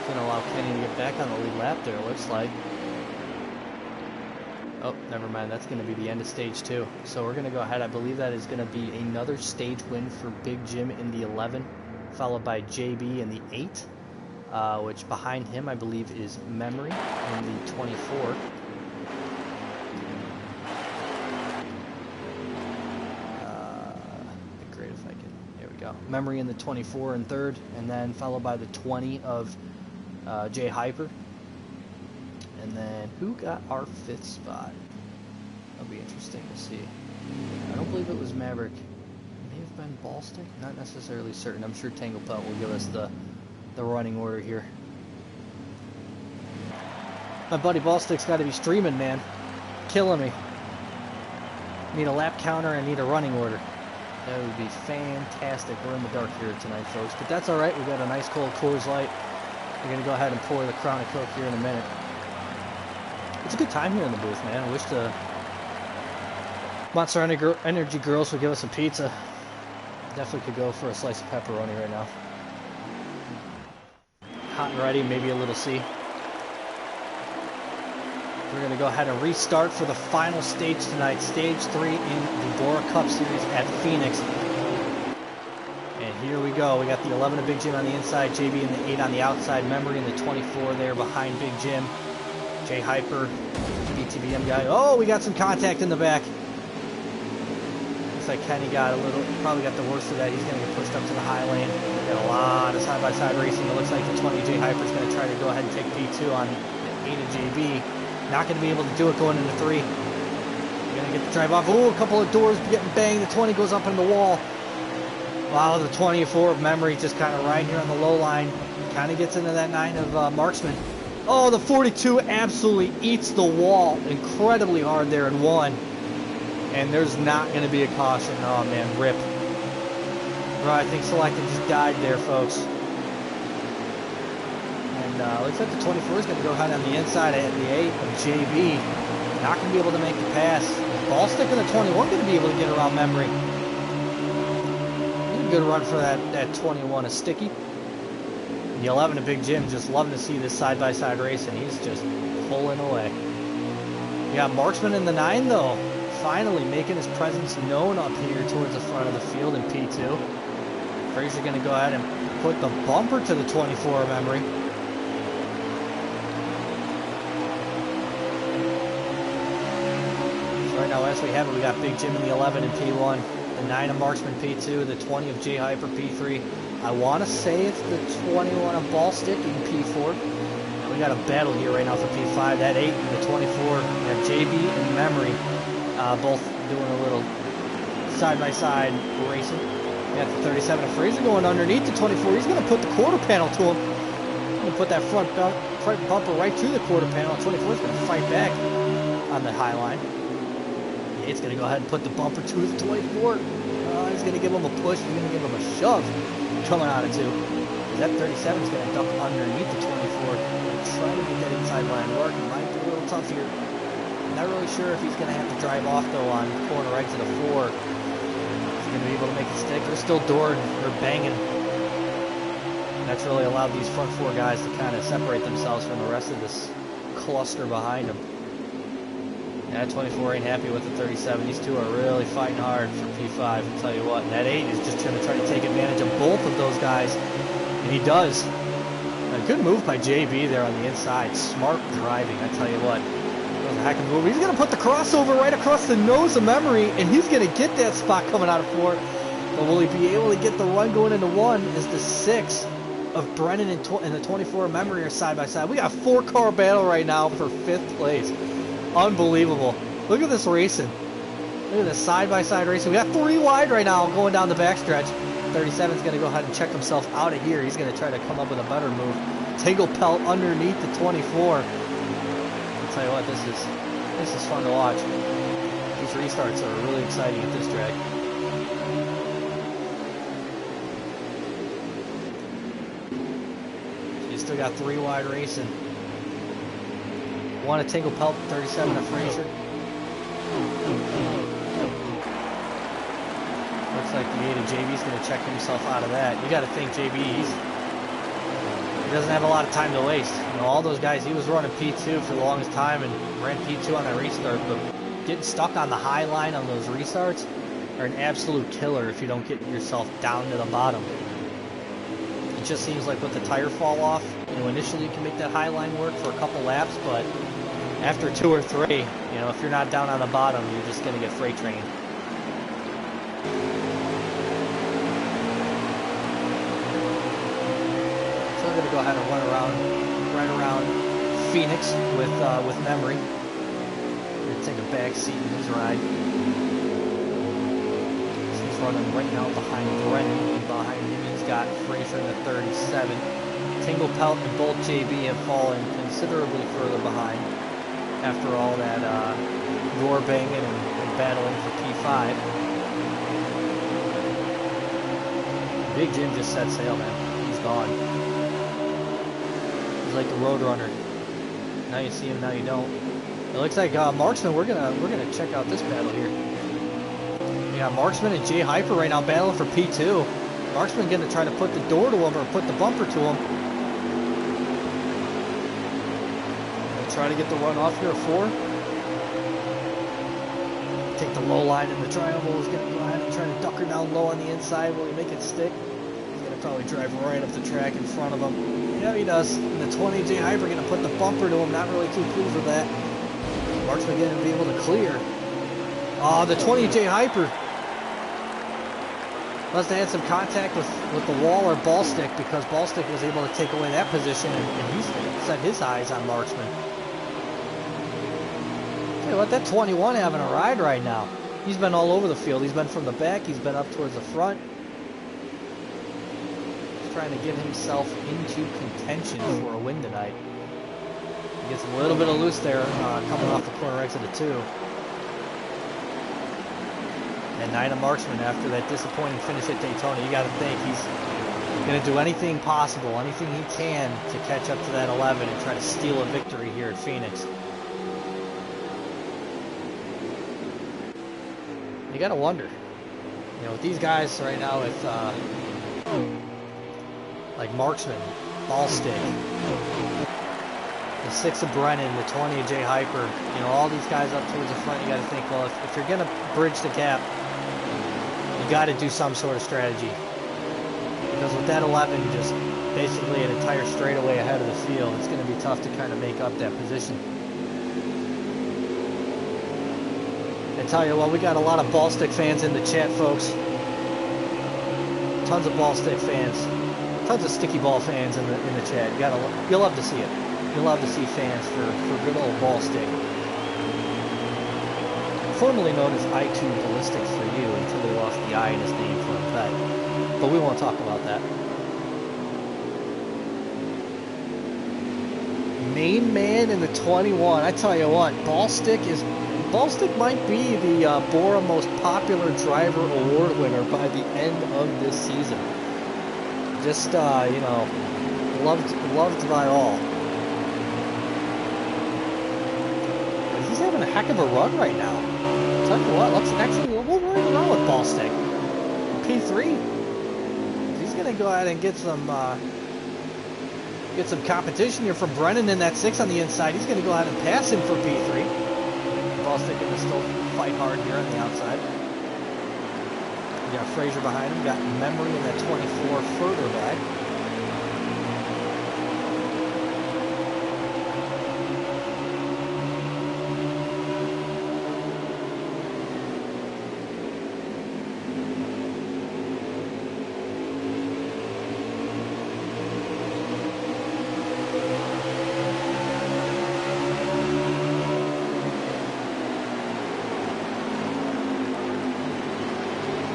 Gonna allow Kenny to get back on the lead lap there, it looks like. Oh, never mind, that's gonna be the end of stage 2. So we're gonna go ahead, I believe that is gonna be another stage win for Big Jim in the 11, followed by JB in the 8, which behind him I believe is Memory in the 24. Great if I can, there we go. Memory in the 24 in 3rd, and then followed by the 20 of Jay Hyper. And then who got our 5th spot? That'll be interesting to see. I don't believe it was Maverick. It may have been Ballstick. Not necessarily certain. I'm sure Tangle Pelt will give us the running order here. My buddy Ballstick's got to be streaming, man. Killing me. Need a lap counter and need a running order. That would be fantastic. We're in the dark here tonight, folks. But that's alright. We got a nice cold Coors Light. We're going to go ahead and pour the Crown of Coke here in a minute. It's a good time here in the booth, man. I wish the Monster Energy girls would give us a pizza. Definitely could go for a slice of pepperoni right now. Hot and ready, maybe a little C. We're going to go ahead and restart for the final stage tonight. Stage 3 in the BORA Cup Series at Phoenix. And here we go. We got the 11 of Big Jim on the inside, JB in the 8 on the outside, Memory in the 24 there behind Big Jim. Jay Hyper, the ATVM guy. Oh, we got some contact in the back. Looks like Kenny got a little, probably got the worst of that. He's going to get pushed up to the high lane. We got a lot of side-by-side racing. It looks like the 20J Hyper is going to try to go ahead and take P2 on the 8 of JB. Not going to be able to do it going into 3. We're going to get the drive off. Oh, a couple of doors getting banged. The 20 goes up in the wall. Wow, the 24 of Memory just kind of right here on the low line. Kind of gets into that 9 of Marksman. Oh, the 42 absolutely eats the wall incredibly hard there in 1. And there's not going to be a caution. Oh, man, rip. Right, I think Selected just died there, folks. And looks like the 24 is going to go ahead on the inside at the 8 of JB. Not going to be able to make the pass. Ball stick in the 21 going to be able to get around Memory. Good run for that 21 of Sticky. And the 11 of Big Jim, just loving to see this side-by-side race, and he's just pulling away. We got Marksman in the 9, though. Finally making his presence known up here towards the front of the field in P2. Fraser going to go ahead and put the bumper to the 24 of Memory. So right now, as we have it, we got Big Jim in the 11 in P1. The 9 of Marksman P2, the 20 of J Hyper P3. I want to say it's the 21 of Ballstick in P4. And we got a battle here right now for P5. That 8 and the 24. We got JB and Memory both doing a little side-by-side racing. We got the 37 of Fraser going underneath the 24. He's going to put the quarter panel to him. He's going to put that front bumper right through the quarter panel. 24 is going to fight back on the high line. It's going to go ahead and put the bumper to the 24. He's going to give him a push. He's going to give him a shove coming out of 2. That 37 is going to duck underneath the 24. Trying to get that inside line work. It might be a little tough here. Not really sure if he's going to have to drive off, though, on corner right to the 4. He's going to be able to make it stick. They're still doored. They're banging. That's really allowed these front 4 guys to kind of separate themselves from the rest of this cluster behind them. Yeah, 24 ain't happy with the 37. These two are really fighting hard for P5, I'll tell you what. And that 8 is just going to try to take advantage of both of those guys. And he does. A good move by JB there on the inside. Smart driving, I tell you what. That was a heck of a move. He's going to put the crossover right across the nose of Memory, and he's going to get that spot coming out of 4. But will he be able to get the run going into 1 as the 6 of Brennan and the 24 of Memory are side by side. We got a 4-car battle right now for 5th place. Unbelievable. Look at this racing. Look at this side-by-side racing. We got 3 wide right now going down the backstretch. 37 is going to go ahead and check himself out of here. He's going to try to come up with a better move. Tangle Pelt underneath the 24. I'll tell you what, this is fun to watch. These restarts are really exciting at this track. So you still got 3 wide racing. 1 of Tingle Pelt, 37 of Fraser. Looks like the 8 of JB's going to check himself out of that. You got to think JB, he doesn't have a lot of time to waste. You know, all those guys, he was running P2 for the longest time and ran P2 on that restart, but getting stuck on the high line on those restarts are an absolute killer if you don't get yourself down to the bottom. It just seems like with the tire fall off, you know, initially you can make that high line work for a couple laps, but after 2 or 3, you know, if you're not down on the bottom, you're just going to get freight trained. So we're going to go ahead and run around, right around Phoenix with Memory. We're going to take a back seat in his ride. So he's running right now behind Brennan, and behind him he's got Fraser in the 37. Tingle Pelt and Bolt JB have fallen considerably further behind after all that door banging and battling for P5. Big Jim just set sail, man. He's gone. He's like the road runner. Now you see him, now you don't. It looks like Marksman. We're gonna check out this battle here. We got Marksman and J Hyper right now battling for P2. Marksman gonna try to put the door to him or put the bumper to him. Try to get the run off here at 4. Take the low line in the triangle. He's going to go ahead and try to duck her down low on the inside. Will he make it stick? He's going to probably drive right up the track in front of him. Yeah, he does. And the 20 J Hyper going to put the bumper to him. Not really too pleased with that. Marksman going to be able to clear. Oh, the 20J Hyper. Must have had some contact with the wall or ball stick, because ball stick was able to take away that position, and he set his eyes on Marksman. Tell you what, that 21 having a ride right now. He's been all over the field. He's been from the back. He's been up towards the front. He's trying to get himself into contention for a win tonight. He gets a little bit of loose there coming off the corner exit of 2. And 9 of Marksman, after that disappointing finish at Daytona, you got to think he's going to do anything possible, anything he can to catch up to that 11 and try to steal a victory here at Phoenix. You got to wonder, you know, with these guys right now, with like Marksman, Ball Stick, the 6 of Brennan, the 20 of Jay Hyper, you know, all these guys up towards the front, you got to think, well, if you're going to bridge the gap, you got to do some sort of strategy. Because with that 11 just basically an entire straightaway ahead of the field, it's going to be tough to kind of make up that position. I tell you what, we got a lot of Ball Stick fans in the chat, folks. Tons of Ball Stick fans. Tons of Sticky Ball fans in the chat. You'll love to see it. You'll love to see fans for good old Ball Stick. Formerly known as I2 Ballistics for you, until he lost the I in his name for a pet. But we won't talk about that. Main man in the 21. I tell you what, Ball Stick might be the BORA Most Popular Driver Award winner by the end of this season. Just you know, loved by all. But he's having a heck of a run right now. I'll tell you what, we'll run around with Ball Stick. P3. He's gonna go ahead and get some competition here from Brennan in that 6 on the inside. He's gonna go ahead and pass him for P3. Ball Stick going to still fight hard here on the outside. We got Frazier behind him. Got Memory in that 24 further back.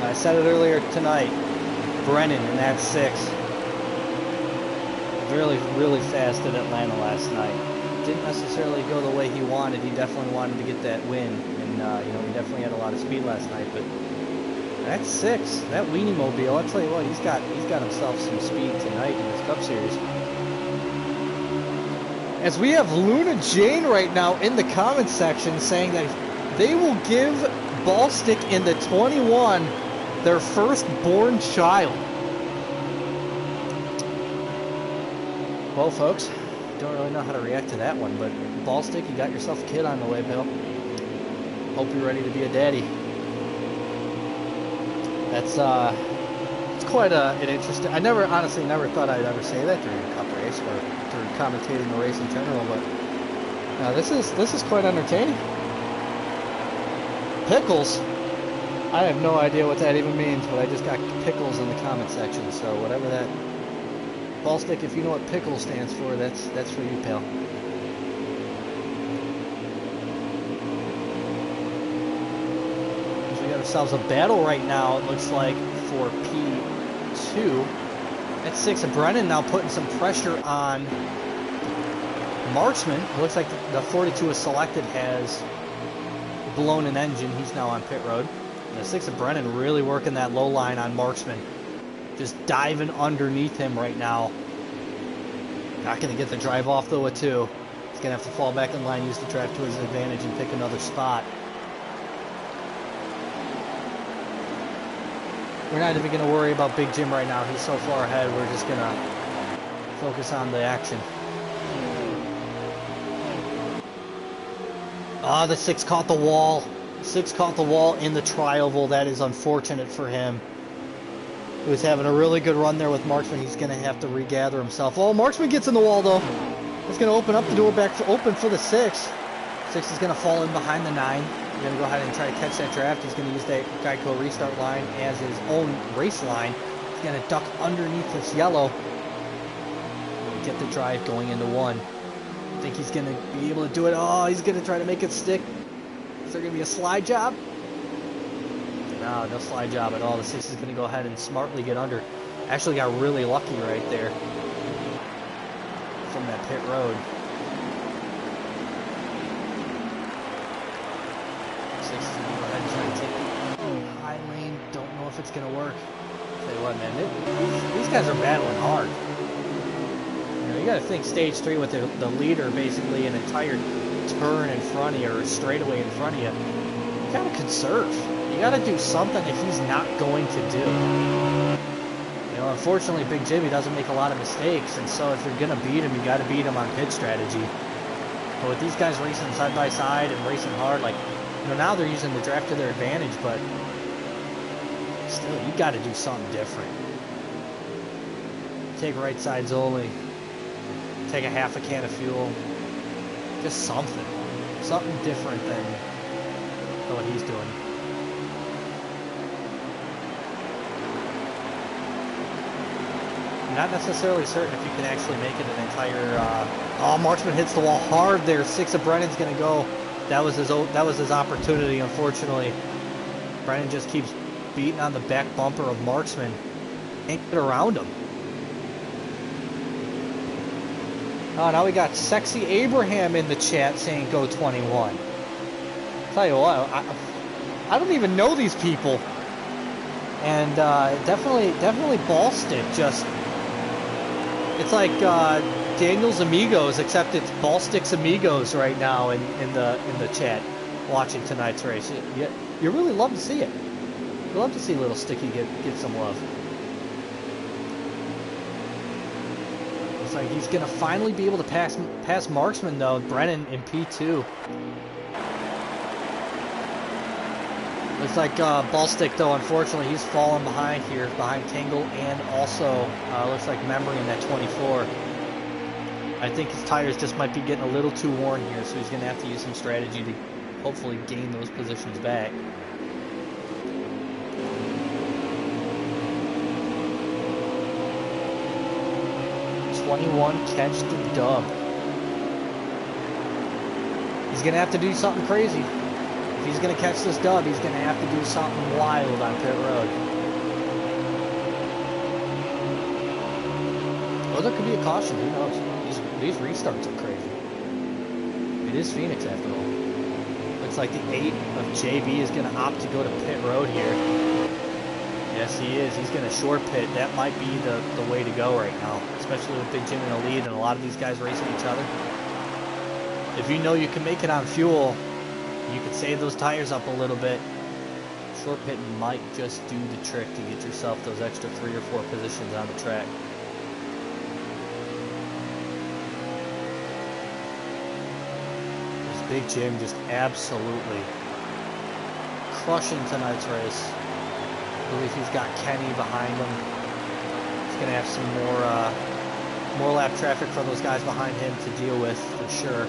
I said it earlier tonight, Brennan in that 6. Really, really fast at Atlanta last night. Didn't necessarily go the way he wanted. He definitely wanted to get that win, and you know, he definitely had a lot of speed last night. But that 6, that Weenie Mobile, I'll tell you what, he's got himself some speed tonight in this Cup Series. As we have Luna Jane right now in the comments section saying that they will give Ball Stick in the 21 their firstborn child. Well, folks, don't really know how to react to that one, but Ball Stick, you got yourself a kid on the way, Bill. Hope you're ready to be a daddy. That's it's quite an interesting. I honestly never thought I'd ever say that during a Cup race or during commentating the race in general, but this is quite entertaining. Pickles. I have no idea what that even means, but I just got pickles in the comment section, so whatever that... Ball Stick, if you know what pickle stands for, that's for you, pal. So we got ourselves a battle right now, it looks like, for P2. At 6 of Brennan now putting some pressure on Marksman. It looks like the 42 is selected has blown an engine. He's now on pit road. The 6 of Brennan really working that low line on Marksman. Just diving underneath him right now. Not going to get the drive off though at 2. He's going to have to fall back in line, use the drive to his advantage, and pick another spot. We're not even going to worry about Big Jim right now. He's so far ahead, we're just going to focus on the action. Ah, the 6 caught the wall. 6 caught the wall in the tri-oval. That is unfortunate for him. He was having a really good run there with Marksman. He's going to have to regather himself. Oh, Marksman gets in the wall, though. It's going to open up the door back open for the 6. 6 is going to fall in behind the 9. He's going to go ahead and try to catch that draft. He's going to use that Geico restart line as his own race line. He's going to duck underneath this yellow. Get the drive going into 1. I think he's going to be able to do it. Oh, he's going to try to make it stick. Is there going to be a slide job? No, no slide job at all. The 6 is going to go ahead and smartly get under. Actually got really lucky right there from that pit road. 6 is going to go ahead and try to take the high lane. Don't know if it's going to work. Tell you what, man, these guys are battling hard. You got to think stage 3 with the leader basically an entire turn in front of you or a straightaway in front of you. You got to conserve. You got to do something that he's not going to do. You know, unfortunately, Big Jimmy doesn't make a lot of mistakes, and so if you're going to beat him, you got to beat him on pit strategy. But with these guys racing side by side and racing hard, like, you know, now they're using the draft to their advantage, but still, you got to do something different. Take right sides only. Take a half a can of fuel. Just something. Something different than what he's doing. I'm not necessarily certain if you can actually make it an entire... Oh, Marksman hits the wall hard there. 6 of Brennan's going to go. That was his opportunity, unfortunately. Brennan just keeps beating on the back bumper of Marksman. Can't get around him. Oh, now we got Sexy Abraham in the chat saying go 21. Tell you what, I don't even know these people. And definitely Ballstick just... It's like Daniel's Amigos, except it's Ballstick's Amigos right now in the chat watching tonight's race. You really love to see it. You love to see little Sticky get some love. Like he's gonna finally be able to pass Marksman though. Brennan in P2. Looks like Ballstick though, unfortunately, he's fallen behind here, behind Tingle, and also looks like Memory in that 24. I think his tires just might be getting a little too worn here, so he's gonna have to use some strategy to hopefully gain those positions back. 21 catch the dub. He's going to have to do something crazy. If he's going to catch this dub, he's going to have to do something wild on pit road. Or there could be a caution, who knows? These restarts are crazy. It is Phoenix after all. Looks like the 8 of JB is going to opt to go to pit road here. Yes, he is. He's going to short pit. That might be the way to go right now, especially with Big Jim in the lead and a lot of these guys racing each other. If you know you can make it on fuel, you could save those tires up a little bit. Short pit might just do the trick to get yourself those extra 3 or 4 positions on the track. This Big Jim just absolutely crushing tonight's race. I believe he's got Kenny behind him. He's going to have some more lap traffic for those guys behind him to deal with for sure.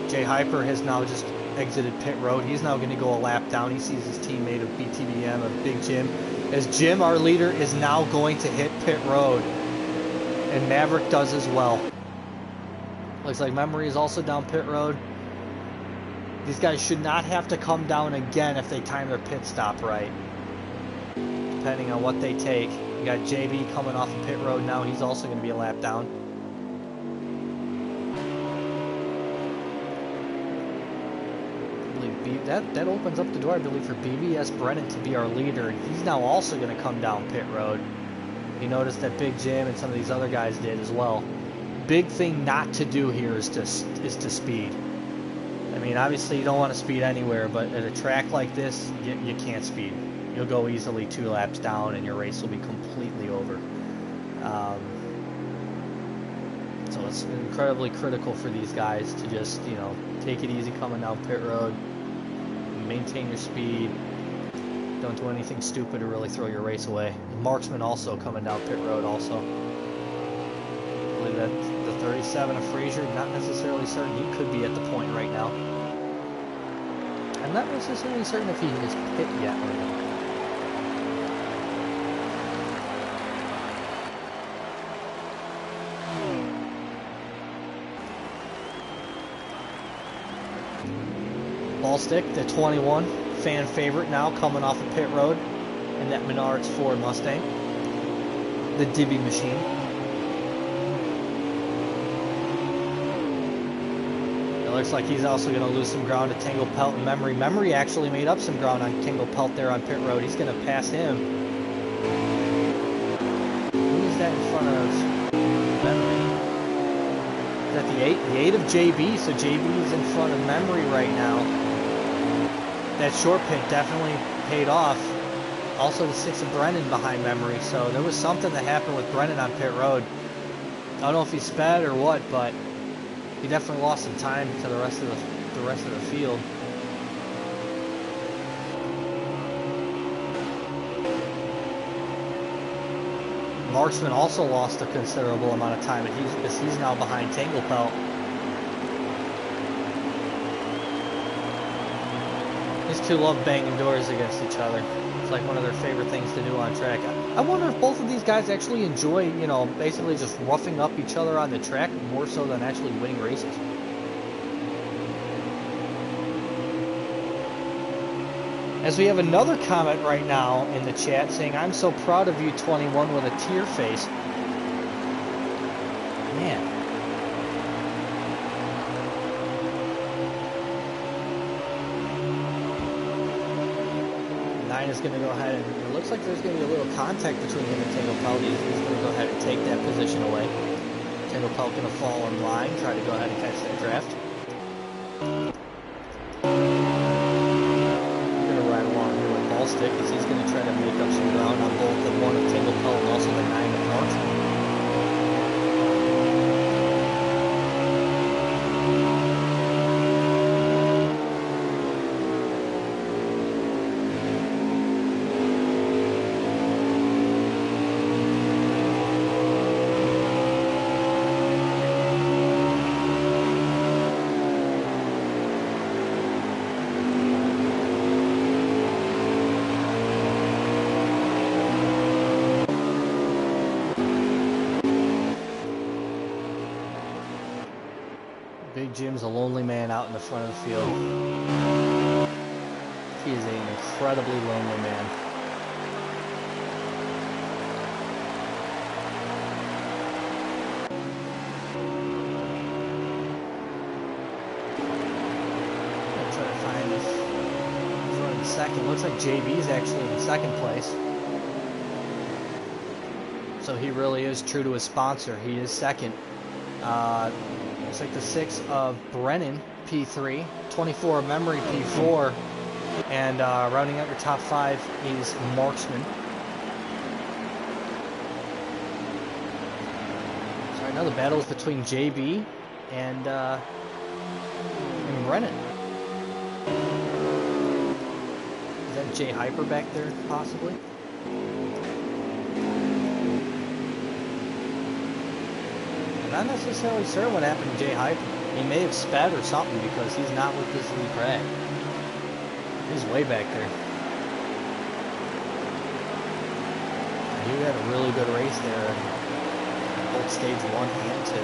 Jay Hyper has now just exited pit road. He's now going to go a lap down. He sees his teammate of BTBM, of Big Jim. As Jim, our leader, is now going to hit pit road. And Maverick does as well. Looks like Memory is also down pit road. These guys should not have to come down again if they time their pit stop right, depending on what they take. You got JB coming off of pit road now. He's also going to be a lap down. I believe that opens up the door, I believe, for BBS Brennan to be our leader. He's now also going to come down pit road. You notice that Big Jim and some of these other guys did as well. Big thing not to do here is to speed. I mean, obviously you don't want to speed anywhere, but at a track like this, you can't speed. You'll go easily 2 laps down and your race will be completely over. So it's incredibly critical for these guys to just, you know, take it easy coming down pit road, maintain your speed, don't do anything stupid to really throw your race away. Marksman also coming down pit road also. I believe that the 37 of Frazier, not necessarily certain he could be at the point right now. I'm not necessarily certain if he is pit yet or not. Ball stick, the 21, fan favorite now, coming off of pit road in that Menards Ford Mustang, the Dibby machine. It looks like he's also going to lose some ground to Tangle Pelt and Memory. Memory actually made up some ground on Tangle Pelt there on pit road. He's going to pass him. Who is that in front of Memory? Is that the 8? The 8 of JB, so JB is in front of Memory right now. That short pit definitely paid off. Also the 6 of Brennan behind Memory, so there was something that happened with Brennan on pit road. I don't know if he sped or what, but he definitely lost some time to the rest of the field. Marksman also lost a considerable amount of time, and he's now behind Tangle Pelt. These two love banging doors against each other. It's like one of their favorite things to do on track. I wonder if both of these guys actually enjoy, you know, basically just roughing up each other on the track more so than actually winning races. As we have another comment right now in the chat saying, "I'm so proud of you, 21," with a tear face. Man. 9 is going to go ahead and it looks like there's going to be a little contact between him and Tangle Pelt. He's going to go ahead and take that position away. Tangle Pelt going to fall in line, try to go ahead and catch that draft. Stick as he's going to try to make up some ground on both the 1 of Tangle Pelt and also the 9 of Marksman. Big Jim's a lonely man out in the front of the field. He is an incredibly lonely man. I'm trying to find this front in second. Looks like JB's actually in second place. So he really is true to his sponsor. He is second. Looks like the 6 of Brennan, P3, 24 of Memory, P4, and rounding out your top 5 is Marksman. So right now the battle is between JB and Brennan. Is that Jay Hyper back there, possibly? Not necessarily certain what happened to Jay Hyper. He may have sped or something because he's not with this lead track. He's way back there. He had a really good race there. Both stage 1 and 2.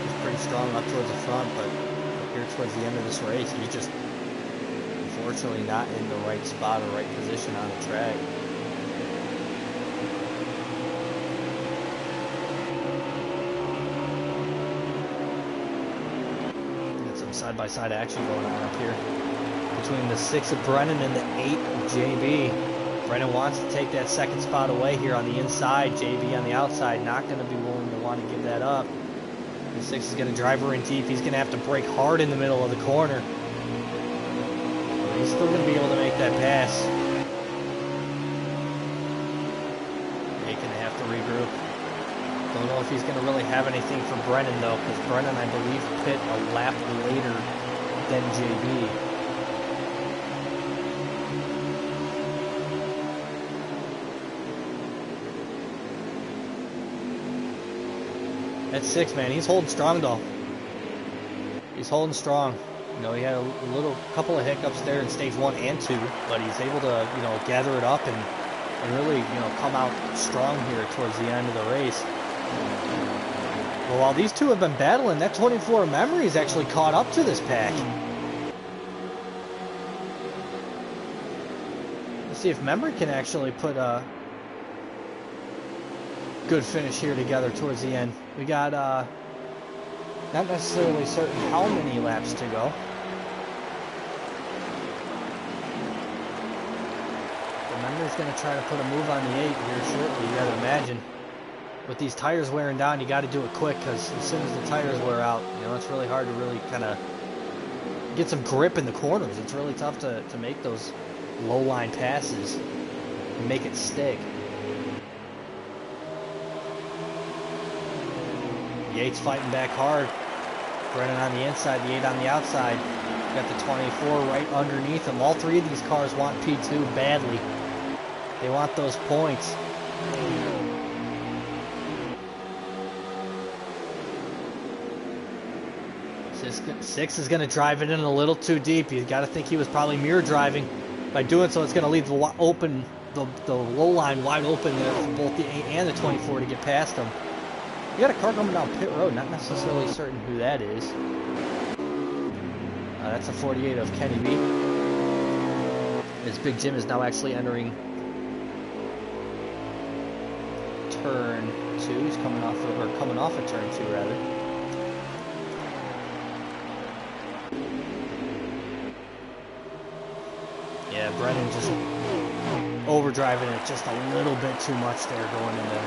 He's pretty strong up towards the front, but here towards the end of this race, he's just unfortunately not in the right spot or right position on the track. Side-by-side action going on up here between the 6 of Brennan and the 8 of JB. Brennan wants to take that second spot away here on the inside. JB on the outside, not going to be willing to want to give that up. The 6 is going to drive her in deep. He's going to have to brake hard in the middle of the corner. He's still going to be able to make that pass. He's going to have to regroup. Don't know if he's going to really have anything for Brennan, though, because Brennan, I believe, pit a lap later than JB. That 6, man, he's holding strong though. He's holding strong. You know, he had a couple of hiccups there in stage 1 and 2, but he's able to, you know, gather it up and really, you know, come out strong here towards the end of the race. Well, while these two have been battling, that 24 Memory's actually caught up to this pack. Let's see if Memory can actually put a good finish here together towards the end. We got not necessarily certain how many laps to go. But Memory's going to try to put a move on the 8 here shortly, you got to imagine. With these tires wearing down, you got to do it quick, because as soon as the tires wear out, you know, it's really hard to really kind of get some grip in the corners. It's really tough to make those low line passes and make it stick. The 8's fighting back hard. Brennan on the inside, the 8 on the outside. Got the 24 right underneath him. All three of these cars want P2 badly. They want those points. Six is going to drive it in a little too deep. You got to think he was probably mirror driving. By doing so, it's going to leave the low line wide open there for both the 8 and the 24 to get past him. You got a car coming down pit road. Not necessarily certain who that is. That's a 48 of Kenny B. As Big Jim is now actually entering turn 2. He's coming off of turn 2 rather. Yeah, Brennan just overdriving it just a little bit too much there going into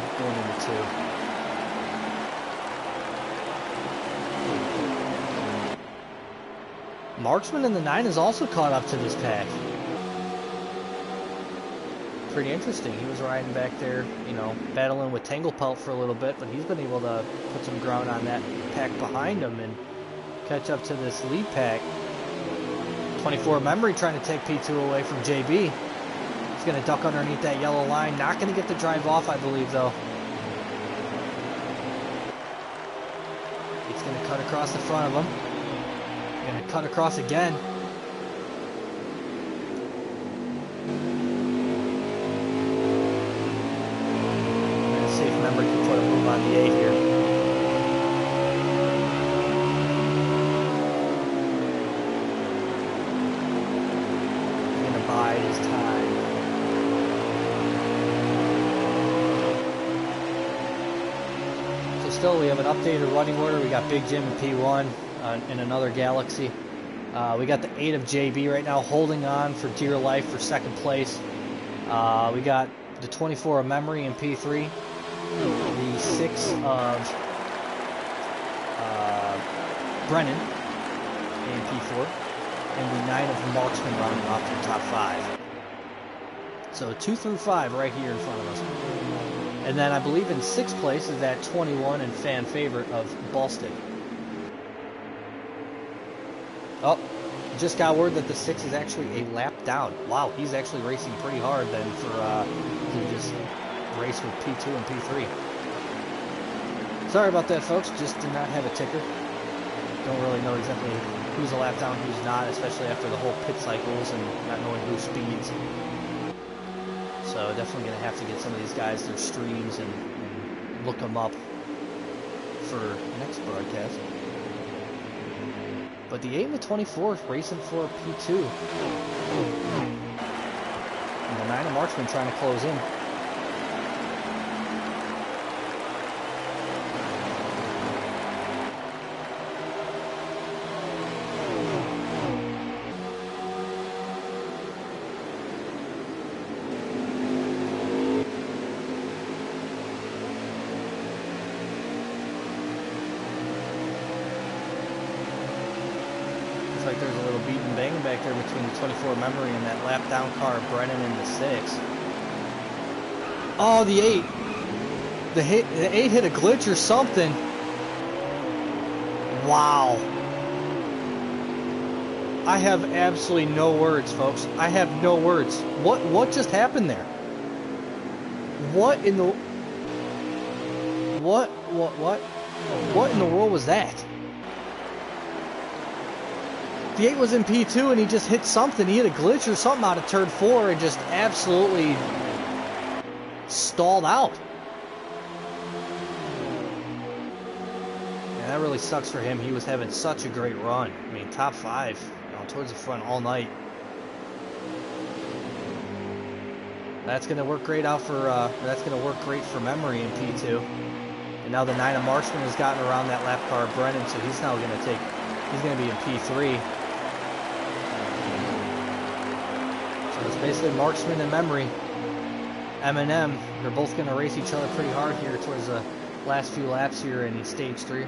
2. Marksman in the 9 is also caught up to this pack. Pretty interesting. He was riding back there, you know, battling with Tanglepelt for a little bit, but he's been able to put some ground on that pack behind him and catch up to this lead pack. 24 Memory trying to take P2 away from JB. He's going to duck underneath that yellow line. Not going to get the drive off, I believe, though. He's going to cut across the front of him. Going to cut across again. Let's see if Memory can put a move on the 8 here. His time. So still we have an updated running order. We got Big Jim in P1 in another Galaxy. We got the 8 of JB right now holding on for dear life for second place. We got the 24 of Memory in P3. The 6 of Brennan in P4. And the 9 of Marksman rounding off to the top 5. So 2 through 5 right here in front of us. And then I believe in 6th place is that 21 and fan favorite of Ballstick. Oh, just got word that the 6 is actually a lap down. Wow, he's actually racing pretty hard then for to just race with P2 and P3. Sorry about that, folks. Just did not have a ticker. Don't really know exactly who's a lap down, who's not, especially after the whole pit cycles and not knowing who speeds. So definitely going to have to get some of these guys their streams and look them up for next broadcast. But the 8 and the 24 racing for P2. And the 9 of Marksman trying to close in. Like there's a little beat and bang back there between the 24 Memory and that lap down car of Brennan in the 6. Oh, the 8. The 8 hit a glitch or something. Wow. I have absolutely no words, folks. I have no words. What just happened there? What in the... What? What in the world was that? The 8 was in P2 and he just hit something. He hit a glitch or something out of turn 4 and just absolutely stalled out. Yeah, that really sucks for him. He was having such a great run. I mean, top 5, you know, towards the front all night. That's gonna work great out for. That's gonna work great for memory in P2. And now the 9 of Marksman has gotten around that lap car of Brennan, so he's now gonna take. He's gonna be in P3. So it's basically Marksman and memory. M&M. They're both gonna race each other pretty hard here towards the last few laps here in stage 3.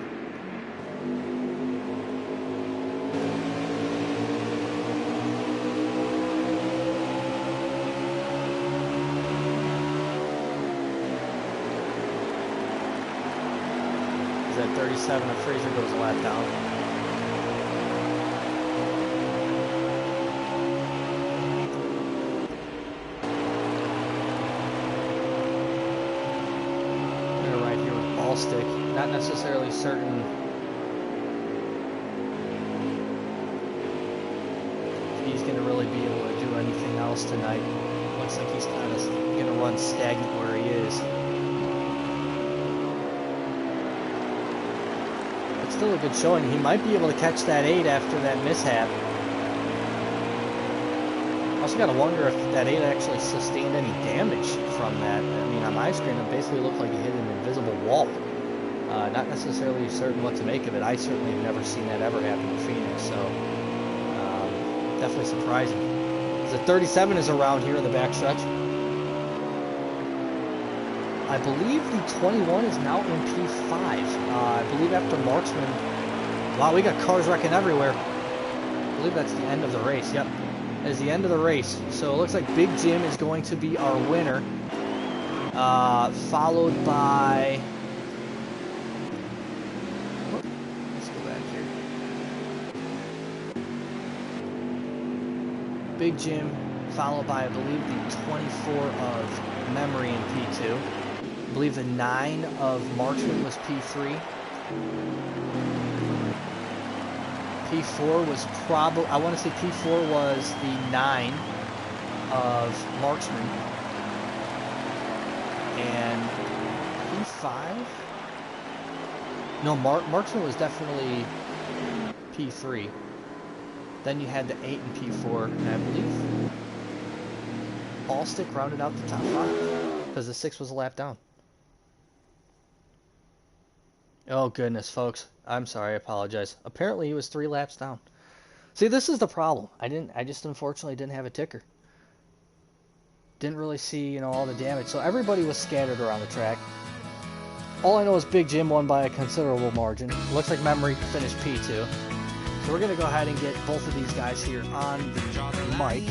At 37, and Fraser goes a lap down. They're right here with ball stick. Not necessarily certain if he's going to really be able to do anything else tonight. Looks like he's kind of going to run stagnant where he is. Still a good showing. He might be able to catch that 8 after that mishap. Also got to wonder if that 8 actually sustained any damage from that. I mean, on my screen, it basically looked like he hit an invisible wall. Not necessarily certain what to make of it. I certainly have never seen that ever happen in Phoenix, so definitely surprising. The 37 is around here in the backstretch. I believe the 21 is now in P5. I believe after Marksman. Wow, we got cars wrecking everywhere. I believe that's the end of the race. Yep, that is the end of the race. So it looks like Big Jim is going to be our winner. Followed by... Let's go back here. Big Jim, followed by, I believe, the 24 of Memory in P2. I believe the 9 of Marksman was P3. P4 was probably, I want to say P4 was the 9 of Marksman. And P5? No, Marksman was definitely P3. Then you had the 8 and P4, and I believe Ballstick rounded out the top 5 because the 6 was a lap down. Oh goodness, folks. I'm sorry, I apologize. Apparently he was 3 laps down. See, this is the problem. I just unfortunately didn't have a ticker. Didn't really see, you know, all the damage. So everybody was scattered around the track. All I know is Big Jim won by a considerable margin. Looks like Memory finished P2. So we're going to go ahead and get both of these guys here on the mic.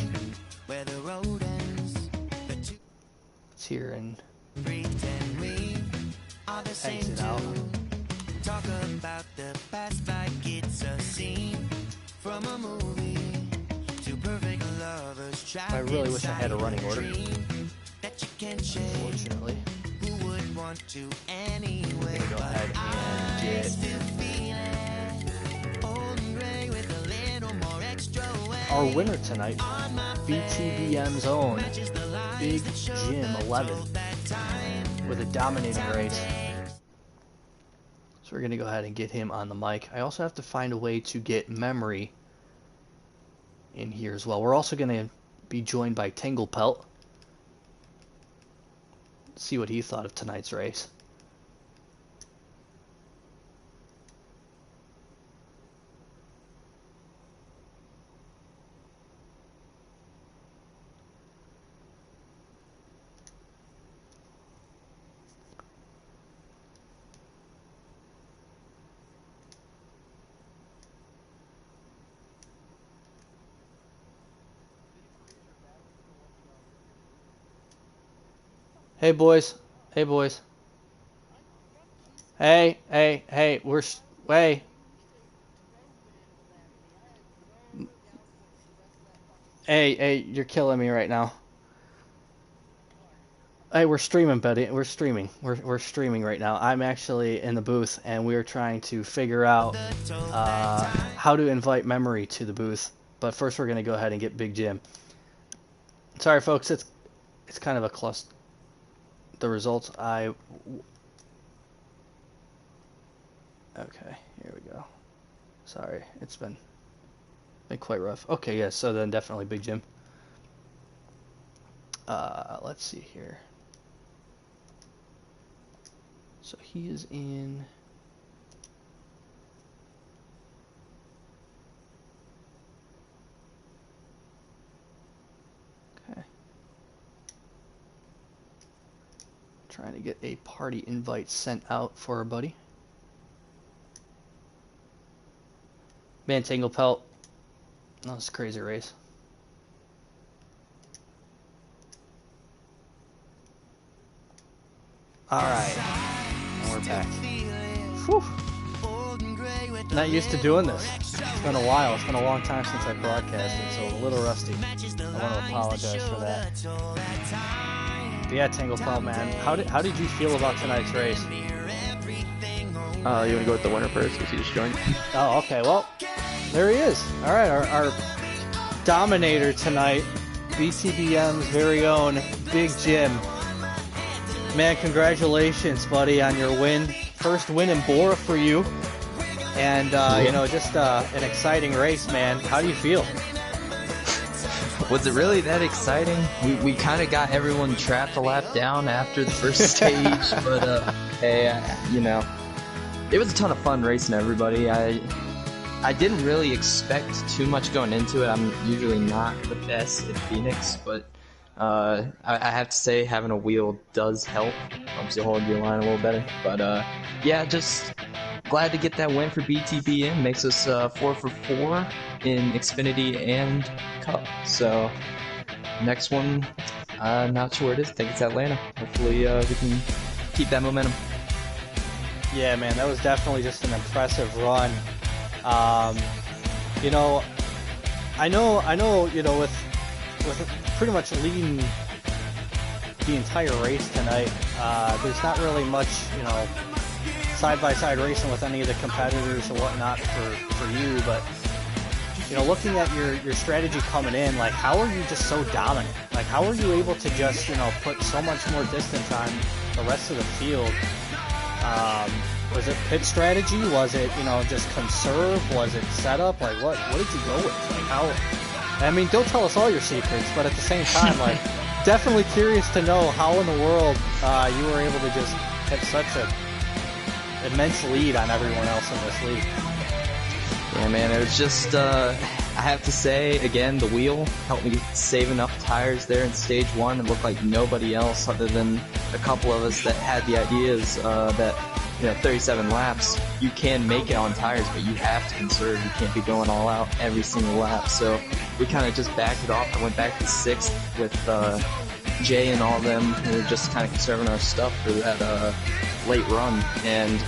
It's here and exit out. Talk about the past like it's a scene from a movie to perfect lovers. I really wish I had a running order. Unfortunately. Who would want to anyway? We're gonna go ahead and get our winner tonight, BTBM's own Big Jim 11 with a dominating race. So we're going to go ahead and get him on the mic. I also have to find a way to get Memory in here as well. We're also going to be joined by Tinglepelt. See what he thought of tonight's race. Hey boys, hey boys. Hey, we're hey. Hey, you're killing me right now. Hey, we're streaming, buddy. We're streaming. We're streaming right now. I'm actually in the booth, and we're trying to figure out how to invite Memory to the booth. But first, we're gonna go ahead and get Big Jim. Sorry, folks. It's kind of a cluster. The results okay, here we go. Sorry, it's been quite rough. Okay, yes. So then definitely Big Jim. Let's see here. So he is in. Okay. Trying to get a party invite sent out for our buddy. Man, Tangle Pelt. That was a crazy race. Alright. And we're back. Whew. Not used to doing this. It's been a while. It's been a long time since I broadcasted, so I'm a little rusty. I want to apologize for that. But yeah, Tangle Pelt, man. How did you feel about tonight's race? You want to go with the winner first, because he just joined? Oh, okay. Well, there he is. All right, our dominator tonight, BTBM's very own Big Jim. Man, congratulations, buddy, on your win. First win in BORA for you. And, you know, just an exciting race, man. How do you feel? Was it really that exciting? We kind of got everyone trapped a lap down after the first stage, but, hey, you know, it was a ton of fun racing everybody. I didn't really expect too much going into it. I'm usually not the best at Phoenix, but I have to say having a wheel does help. Helps you hold your line a little better. But yeah, just glad to get that win for BTBM. Makes us 4 for 4 in Xfinity and Cup. So next one, not sure where it is. I think it's Atlanta. Hopefully we can keep that momentum. Yeah, man, that was definitely just an impressive run. You know, I know, you know, with pretty much leading the entire race tonight, there's not really much, you know, side-by-side racing with any of the competitors or whatnot for you, but, you know, looking at your strategy coming in, like, how are you just so dominant? Like, how are you able to just, you know, put so much more distance on the rest of the field? Was it pit strategy? Was it, you know, just conserve? Was it setup? Like, what did you go with? Like, how? I mean, don't tell us all your secrets, but at the same time, like, definitely curious to know how in the world you were able to just have such a immense lead on everyone else in this league. Yeah, man, it was just, I have to say, again, the wheel helped me save enough tires there in stage 1 and look like nobody else other than a couple of us that had the ideas that, you know, 37 laps, you can make it on tires, but you have to conserve. You can't be going all out every single lap. So we kind of just backed it off. I went back to 6th with Jay and all of them. We were just kind of conserving our stuff for that late run. And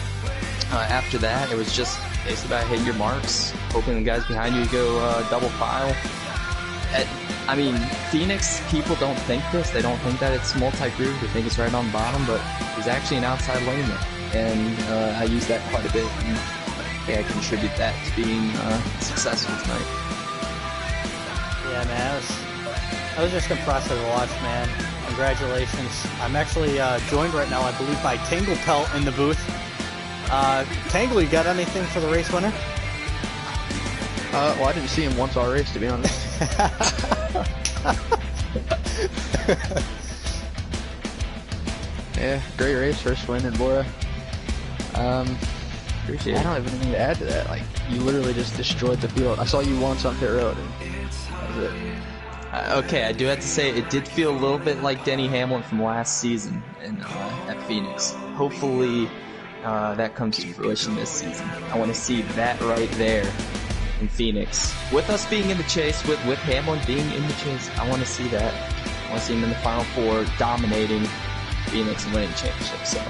after that, it was just basically about hitting your marks, hoping the guys behind you go double file. I mean, Phoenix, people don't think this. They don't think that it's multi-groove. They think it's right on the bottom, but there's actually an outside lane there. And I use that quite a bit, and I think I contribute that to being successful tonight. Yeah, man, that was just impressive to watch, man. Congratulations. I'm actually joined right now, I believe, by Tangle Pelt in the booth. Tangle, you got anything for the race winner? Well, I didn't see him once all race, to be honest. Yeah, great race, first win in BORA. Appreciate it. I don't have anything to add to that. Like, you literally just destroyed the field. I saw you once on pit road, and that was it. Okay, I do have to say, it did feel a little bit like Denny Hamlin from last season at Phoenix. Hopefully, that comes to fruition this season. I want to see that right there in Phoenix. With us being in the chase, with Hamlin being in the chase, I want to see that. I want to see him in the Final Four, dominating Phoenix and winning the championship, so.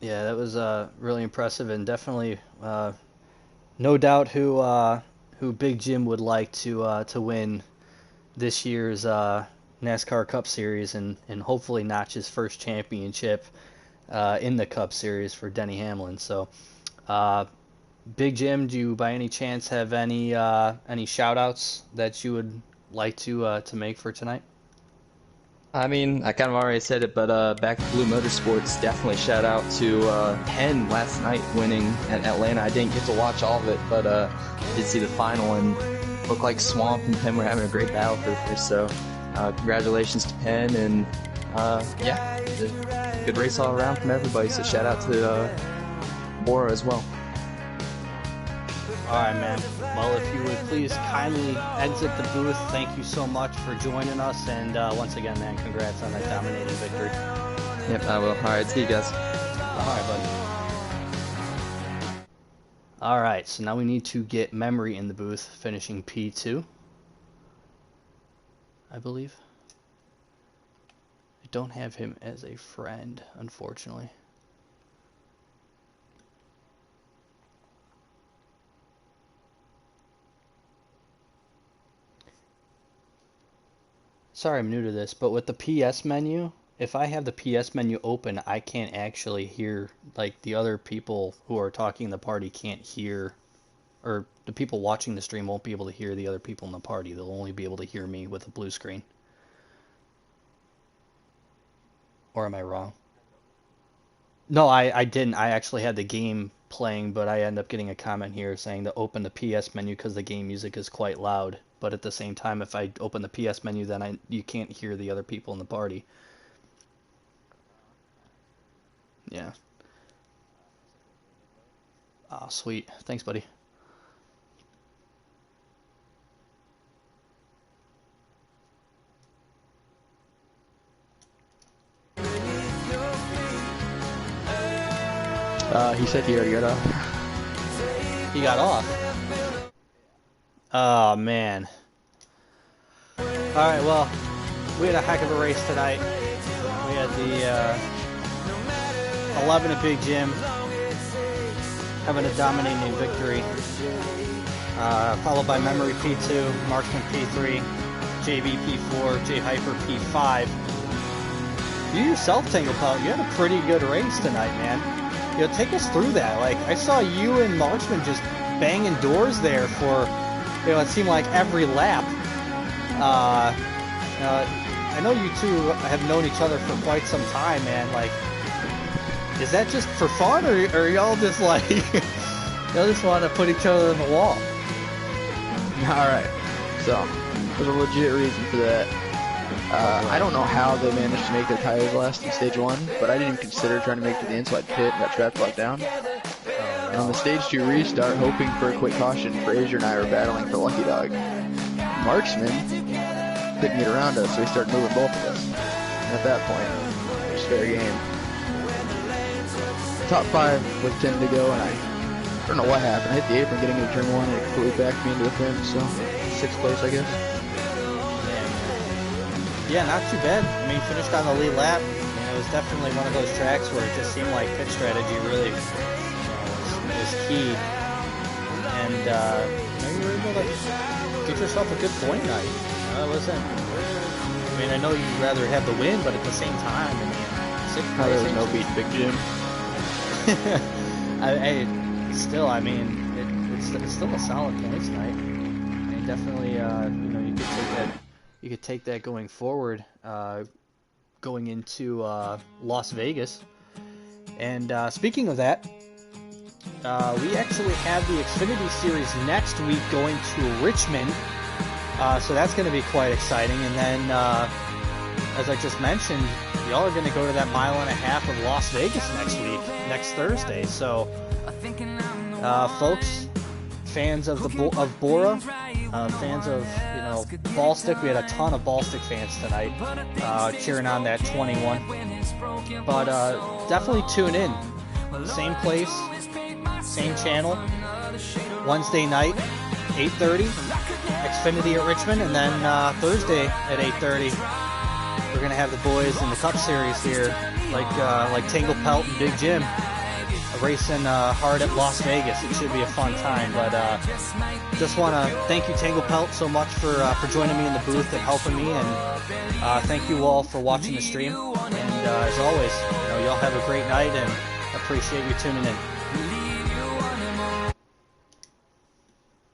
Yeah, that was really impressive, and definitely no doubt who Big Jim would like to win this year's NASCAR Cup Series, and hopefully notch his first championship in the Cup Series for Denny Hamlin. So, Big Jim, do you by any chance have any shout outs that you would like to make for tonight? I mean, I kind of already said it, but back to Blue Motorsports, definitely shout out to Penn last night winning at Atlanta. I didn't get to watch all of it, but I did see the final, and looked like Swamp and Penn were having a great battle for the first. So congratulations to Penn, and yeah, good race all around from everybody. So shout out to BORA as well. All right, man. Well, if you would please kindly exit the booth. Thank you so much for joining us, and once again, man, congrats on that dominating victory. Yep, I will. All right, see you guys. All right, buddy. All right, so now we need to get Memory in the booth, finishing P2, I believe. I don't have him as a friend, unfortunately. Sorry, I'm new to this, but with the PS menu, if I have the PS menu open, I can't actually hear, like, the other people who are talking in the party can't hear, or the people watching the stream won't be able to hear the other people in the party. They'll only be able to hear me with a blue screen. Or am I wrong? No, I didn't. I actually had the game playing, but I end up getting a comment here saying to open the PS menu because the game music is quite loud. But at the same time, if I open the PS menu, then you can't hear the other people in the party. Yeah. Ah, sweet. Thanks, buddy. He said he already got off. He got off. Oh, man. Alright, well, we had a heck of a race tonight. We had the 11 at Big Jim having a dominating victory. Followed by Memory P2, Marksman P3, JB P4, J Hyper P5. You yourself, Tanglepelt, you had a pretty good race tonight, man. You know, take us through that. Like, I saw you and Marksman just banging doors there for, you know, it seemed like every lap. I know you two have known each other for quite some time, man. Like, is that just for fun, or y'all just like, y'all just want to put each other on the wall? Alright, so, there's a legit reason for that. I don't know how they managed to make their tires last in stage 1, but I didn't even consider trying to make it to the end, so I pit and got trapped locked down. And on the stage 2 restart, hoping for a quick caution, Frazier and I were battling for Lucky Dog. Marksman couldn't get around us, so he started moving both of us. And at that point, it was fair game. Top 5 with 10 to go, and I don't know what happened. I hit the apron getting into turn 1, and it completely backed me into the fence, so 6th place, I guess. Yeah, not too bad. I mean, finished on the lead lap. I mean, it was definitely one of those tracks where it just seemed like pit strategy really was key. And, you know, you were able to get yourself a good point night. Listen, I mean, I know you'd rather have the win, but at the same time, I mean, There was no beat Big Jim. Still, I mean, it's still a solid points night. I mean, definitely, you know, you could take that going forward, going into Las Vegas. And speaking of that, we actually have the Xfinity Series next week going to Richmond. So that's going to be quite exciting. And then, as I just mentioned, y'all are going to go to that 1.5 miles of Las Vegas next Thursday. So, folks, fans of BORA, fans of, you know, ball stick. We had a ton of ball stick fans tonight, cheering on that 21. But definitely tune in. Same place, same channel. Wednesday night, 8:30, Xfinity at Richmond, and then Thursday at 8:30, we're gonna have the boys in the Cup Series here, like Tanglepelt and Big Jim. racing hard at Las Vegas. It should be a fun time. But just want to thank you, Tango Pelt, so much for joining me in the booth and helping me. And thank you all for watching the stream. And as always, y'all have a great night and appreciate you tuning in.